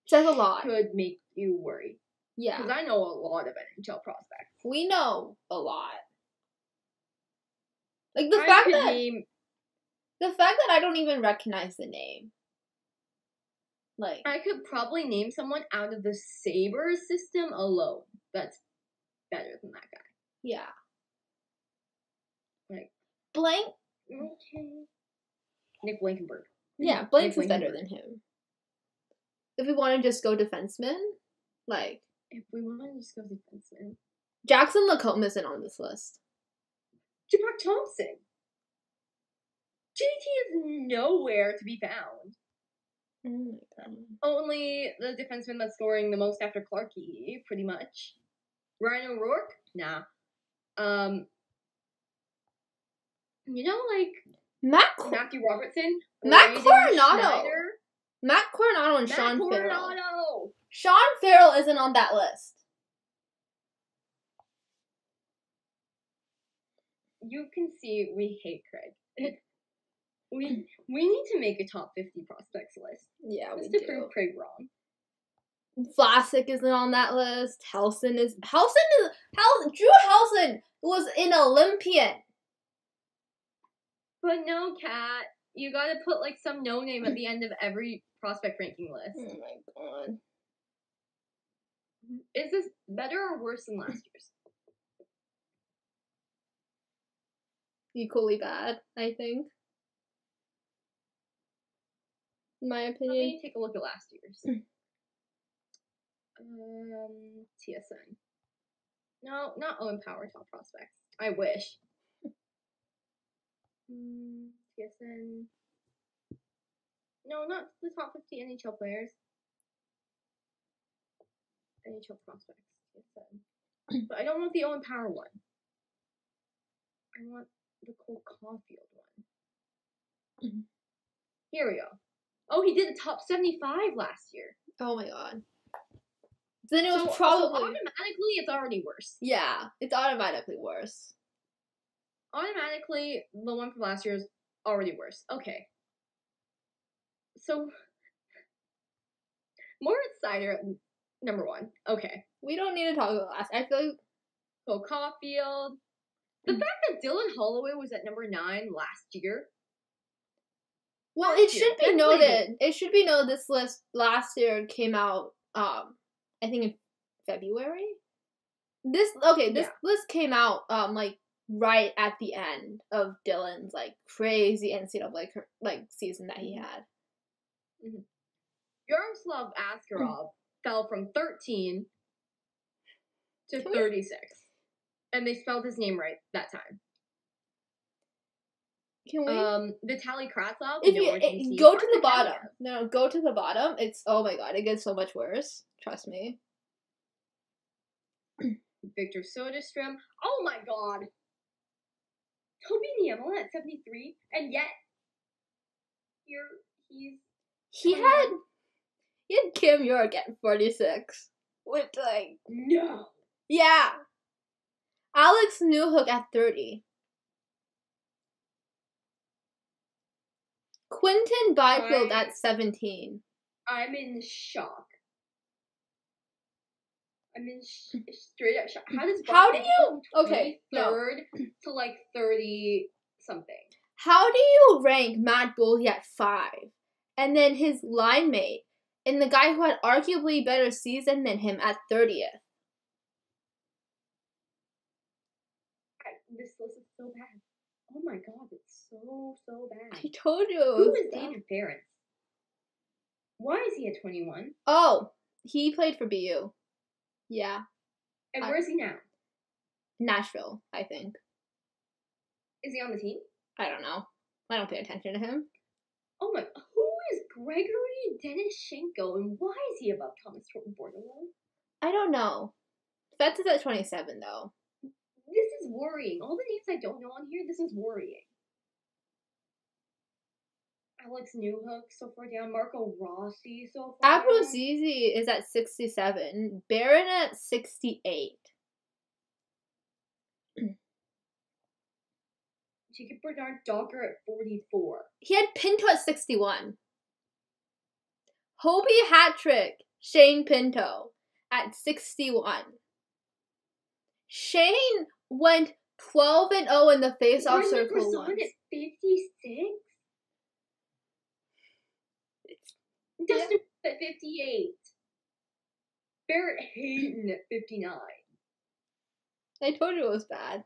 says a lot. Could make you worry. Yeah. Because I know a lot of NHL prospects. We know a lot. Like the fact that I don't even recognize the name. Like I could probably name someone out of the Sabres system alone that's better than that guy. Yeah. Like Blank. Okay. Nick Blankenburg. Yeah, Blank's is better than him. If we want to just go defenseman, like if we want to just go defenseman, Jackson Lacombe isn't on this list. Japak Thompson. JT is nowhere to be found. Oh my god. Only the defenseman that's scoring the most after Clarkey, pretty much. Ryan O'Rourke? Nah. You know, like Matthew Robertson? Matt Coronado. Matt Coronado and Sean Farrell. Sean Farrell isn't on that list. You can see we hate Craig. we need to make a top 50 prospects list. Yeah, we do. Just to prove Craig wrong. Vlasic isn't on that list. Drew Helson was an Olympian. But no, Kat, you gotta put like some no name at the end of every prospect ranking list. Oh my god. Is this better or worse than last year's? Equally bad, I think. In my opinion. Let me take a look at last year's. TSN. No, not Owen Power top prospects. I wish. TSN. No, not the top 50 NHL players. NHL prospects. TSN. But I don't want the Owen Power one. I want the Cole Caulfield one. Here we go. Oh, he did the top 75 last year. Oh my god. Then it was probably... So automatically, it's already worse. Yeah, it's automatically worse. Automatically, the one from last year is already worse. Okay. So, Moritz Seider, number 1. Okay. We don't need to talk about last. I feel like... Cole Caulfield. The fact that Dylan Holloway was at number 9 last year. Well, it should be noted. It should be noted this list last year came out, I think in February. This list came out, like, right at the end of Dylan's, like, crazy NCAA, like, season that he had. Mm-hmm. Yaroslav Askarov fell from 13 to 36. And they spelled his name right that time. Can we? Vitaly Kravtsov. If you go to the bottom. No, go to the bottom. It's, oh my god, it gets so much worse. Trust me. Victor Soderstrom. Oh my god. Toby Niemela at 73, and yet he's He had Cam York at 46. Which, like... No. Yeah. Alex Newhook at 30. Quinton Byfield at 17. I'm in shock. I'm in straight up shock. How do you... Okay, no. 23rd to like 30 something? How do you rank Matt Boldy at 5? And then his line mate, and the guy who had arguably better season than him at 30th? This list is so bad. Oh my god, it's so bad. I told you. Who is David Ferentz? Why is he at 21? Oh, he played for BU. Yeah. And where is he now? Nashville, I think. Is he on the team? I don't know. I don't pay attention to him. Oh my, who is Gregory Denishenko and why is he above Thomas Bordelon? I don't know. Fetz is at 27 though. This is worrying. All the names I don't know on here, this is worrying. Alex Newhook so far down. Marco Rossi so far down. Abruzzese is at 67. Barron at 68. Jacob Bernard Docker at 44. He had Pinto at 61. Hobie Hattrick, Shane Pinto at 61. Shane went 12-0 in the face-off circle once. At 56? Dustin at 58. Barrett Hayden at 59. I told you it was bad.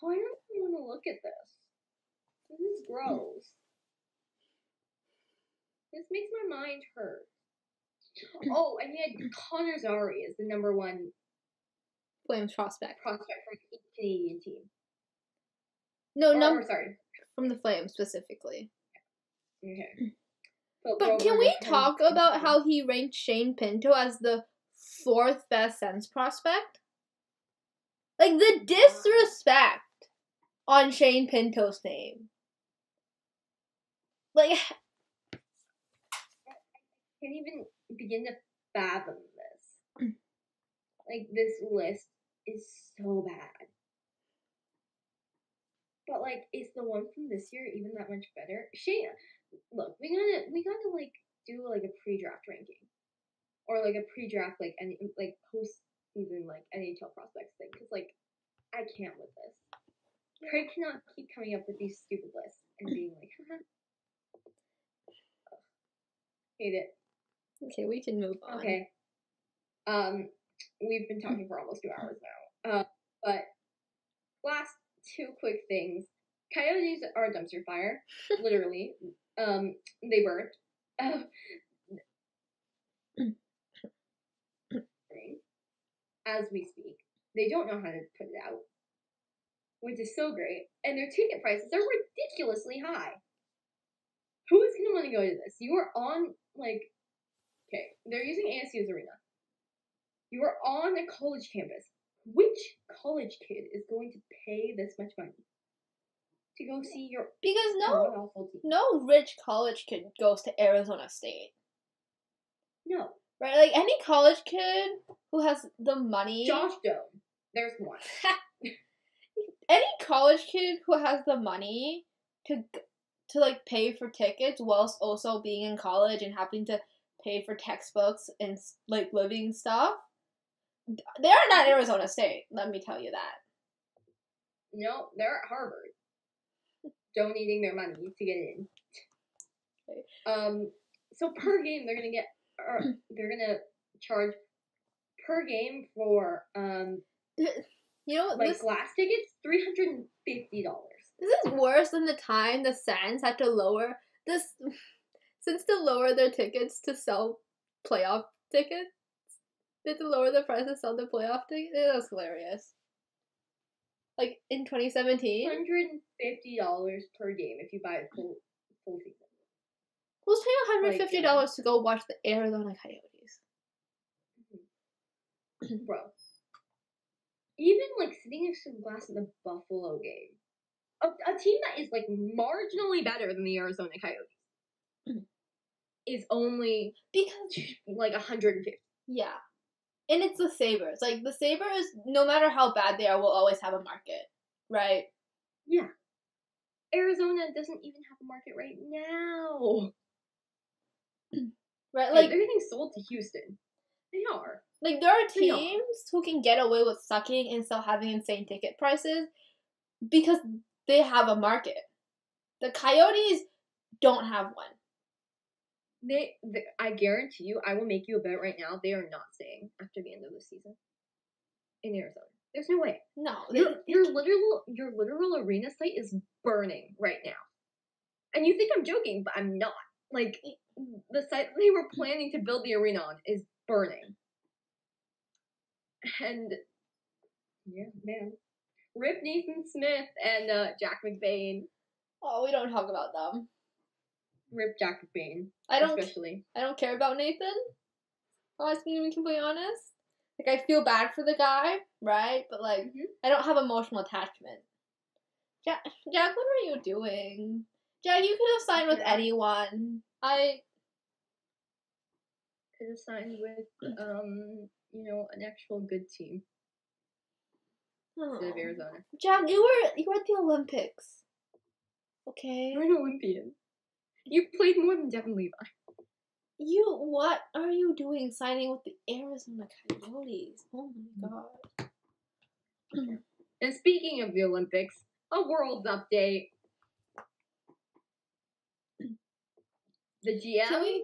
Oh, I don't even want to look at this. This is gross. This makes my mind hurt. Oh, and he had Connor Zary as the number 1 Flames prospect from each Canadian team. No, sorry. From the Flames specifically. Okay. But can we talk about how he ranked Shane Pinto as the 4th best Sens prospect? Like, the disrespect on Shane Pinto's name. Like, I can't even begin to fathom this. Like, this list is so bad. But, like, is the one from this year even that much better? Shane, look, we gotta like do like a pre-draft ranking, or like a pre-draft like any like post-season like NHL prospects thing, because like I can't with this. Craig cannot keep coming up with these stupid lists and being like, hate it. Okay, we can move on. Okay. We've been talking for almost 2 hours now. But last 2 quick things. Coyotes are a dumpster fire, literally. They burnt. As we speak. They don't know how to put it out, which is so great. And their ticket prices are ridiculously high. Who is going to want to go to this? You are on, like, okay, they're using ASU's arena. You are on a college campus. Which college kid is going to pay this much money to go see your... Because no rich college kid goes to Arizona State. No. Right? Like, any college kid who has the money... Josh Dome. There's one. Any college kid who has the money to like pay for tickets whilst also being in college and having to pay for textbooks and like living stuff, they're not Arizona State. Let me tell you that. No, they're at Harvard, donating their money to get in. Okay. So per game they're gonna charge per game for like glass tickets, $350. This is worse than the time the Sens had to lower their tickets to sell playoff tickets. They had to lower the price to sell the playoff tickets. It was hilarious. Like in 2017, $150 per game if you buy a full season. Who's paying $150 to go watch the Arizona Coyotes? Bro. even like sitting next to the glass in the Buffalo game, a team that is like marginally better than the Arizona Coyotes is only Because like 150. yeah. And it's the Sabres. Like, the Sabres, no matter how bad they are, will always have a market, right? Yeah. Arizona doesn't even have a market right now. Right? Like, Like, they're getting sold to Houston. They are. like there are They are. teams who can get away with sucking and still having insane ticket prices because they have a market. The Coyotes don't have one. I guarantee you, I will make you a bet right now, they are not staying after the end of the season in Arizona. There's no way. No. Your literal arena site is burning right now. And you think I'm joking, but I'm not. Like, the site they were planning to build the arena on is burning. And, yeah, man. Rip Nathan Smith and Jack McBain. Oh, we don't talk about them. Rip Jack McBain, especially. I don't care about Nathan. I was going to be completely honest. Like, I feel bad for the guy, right? But, like, I don't have emotional attachment. Jack, what are you doing? Jack, you could have signed with anyone. Could have signed with, an actual good team. Instead of Arizona. Jack, you were at the Olympics. Okay? You're an Olympian. You played more than Devin Levi. What are you doing signing with the Arizona Coyotes? Oh my god. And speaking of the Olympics, a world's update. The GM. Can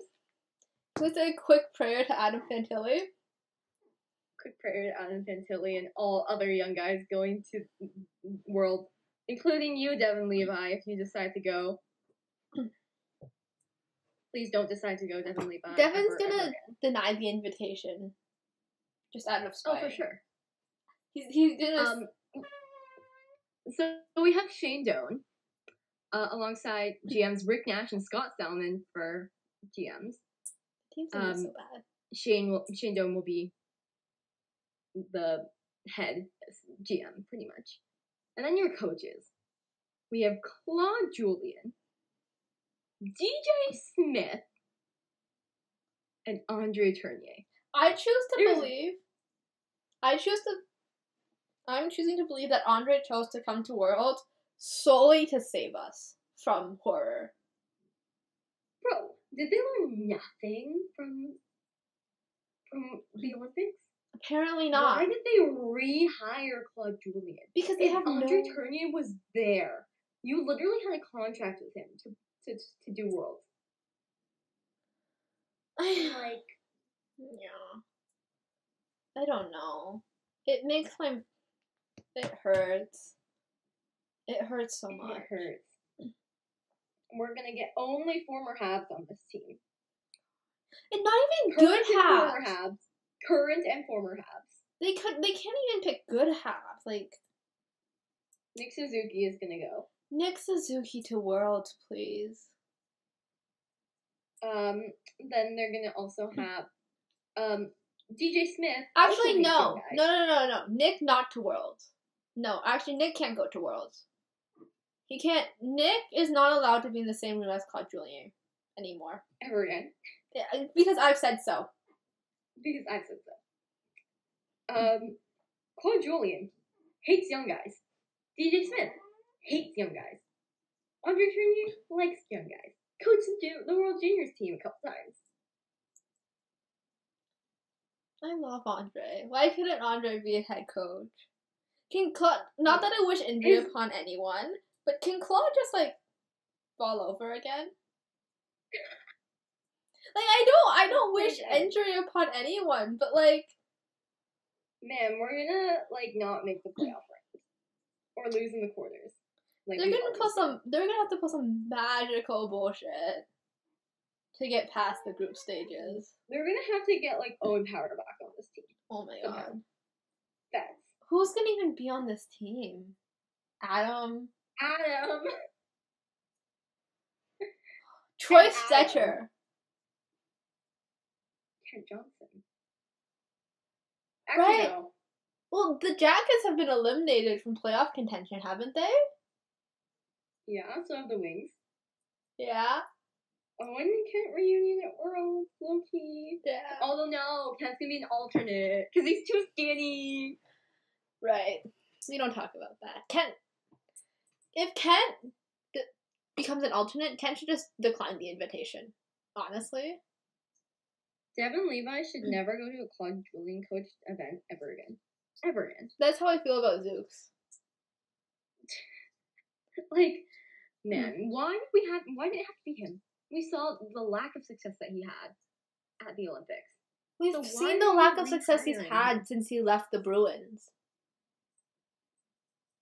we say a quick prayer to Adam Fantilli? Quick prayer to Adam Fantilli and all other young guys going to World, including you, Devin Levi, if you decide to go. Please don't decide to go, Devin Levi. Devin's gonna deny the invitation. Just out of spite. Oh, for sure. He's gonna... So we have Shane Doan, alongside GMs Rick Nash and Scott Salmon for GMs. Team's gonna be so bad. Shane Doan will be the head GM, pretty much. And then your coaches. We have Claude Julien, DJ Smith, and Andre Tournier. I'm choosing to believe that Andre chose to come to Worlds solely to save us from horror. Bro, did they learn nothing from the Olympics? Apparently not. Why did they rehire Claude Julien? Because they have Andre Tournier was there. You literally had a contract with him to do Worlds. Yeah. I don't know. It hurts. It hurts so much. It hurts. We're gonna get only former Habs on this team. And not even good Habs. Current and former Habs. They can't even pick good Habs. Like, Nick Suzuki is gonna go. Nick Suzuki to Worlds, please. Then they're gonna also have DJ Smith. Actually, no. Nick not to Worlds. No, actually, Nick can't go to Worlds. He can't. Nick is not allowed to be in the same room as Claude Julien anymore. Ever again. Yeah, because I've said so. Claude Julien hates young guys. DJ Smith hates young guys. Andre Tournier likes young guys. Coached the World Juniors team a couple times. I love Andre. Why couldn't Andre be a head coach? Can Claude, not that I wish injury upon anyone, but can Claude just, like, fall over again? Like, I don't wish injury upon anyone, but, like... Man, we're gonna, like, not make the playoff round. Or lose in the quarters. Like, they're gonna have to put some magical bullshit to get past the group stages. They're gonna have to get, like, Owen Power back on this team. Oh my god. That's... Who's gonna even be on this team? Adam. Troy Stetcher. Kent Johnson. Actually, no. Well, the Jackets have been eliminated from playoff contention, haven't they? Yeah, so have the Wings. Yeah. Oh, and the Kent reunion at Worlds, low-key. Yeah. Although no, Kent's gonna be an alternate, because he's too skinny. Right. We don't talk about that. If Kent becomes an alternate, Kent should just decline the invitation. Honestly. Devin Levi should never go to a Claude Julien coached event ever again. Ever again. That's how I feel about Zooks. Like, man, why did it have to be him? We saw the lack of success that he had at the Olympics. We've seen the lack of success he's had since he left the Bruins.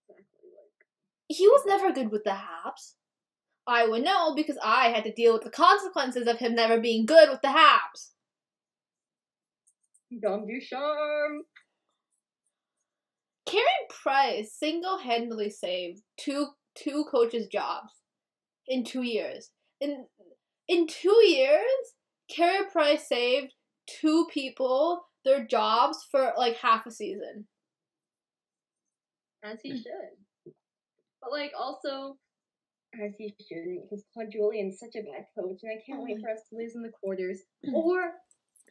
Exactly, like, He was never good with the Habs. I would know because I had to deal with the consequences of him never being good with the Habs. Dom Ducharme. Carey Price single-handedly saved two coaches' jobs in 2 years. In 2 years, Carey Price saved 2 people their jobs for like half a season. As he should. But like also, as he shouldn't, because Claude Julien's such a bad coach, and I can't wait for us to lose in the quarters. Or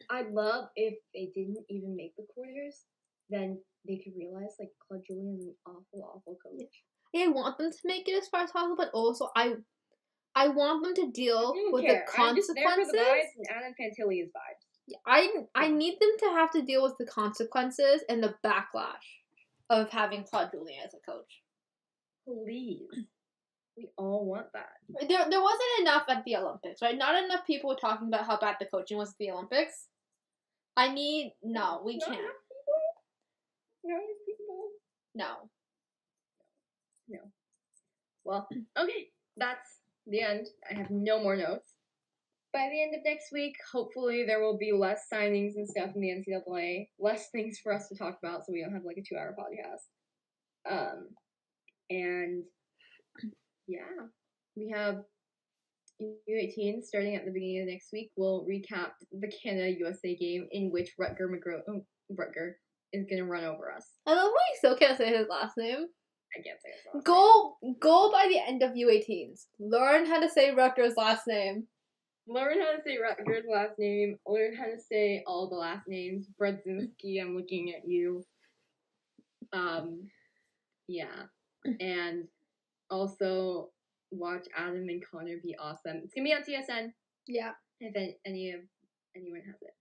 I'd love if they didn't even make the quarters, then they could realize like Claude Julien's an awful coach. I want them to make it as far as possible, but also I want them to deal with the consequences. I'm just there for the vibes, and Adam Fantilli's vibes. I need them to have to deal with the consequences and the backlash of having Claude Julien as a coach. Please. We all want that. There wasn't enough at the Olympics, right? Not enough people were talking about how bad the coaching was at the Olympics. We can't. No. Well, okay, that's the end. I have no more notes. By the end of next week, hopefully there will be less signings and stuff in the NCAA, less things for us to talk about, so we don't have like a 2-hour podcast. And yeah, we have U18 starting at the beginning of next week. We'll recap the Canada-USA game in which Rutger is gonna run over us. I love how you still can't say his last name. I can't say his last name. Go by the end of U18s. Learn how to say Rutger's last name. Learn how to say Rutger's last name. Learn how to say all the last names. Brodzinski, I'm looking at you. Yeah. And also watch Adam and Connor be awesome. It's gonna be on TSN. Yeah. If anyone has it.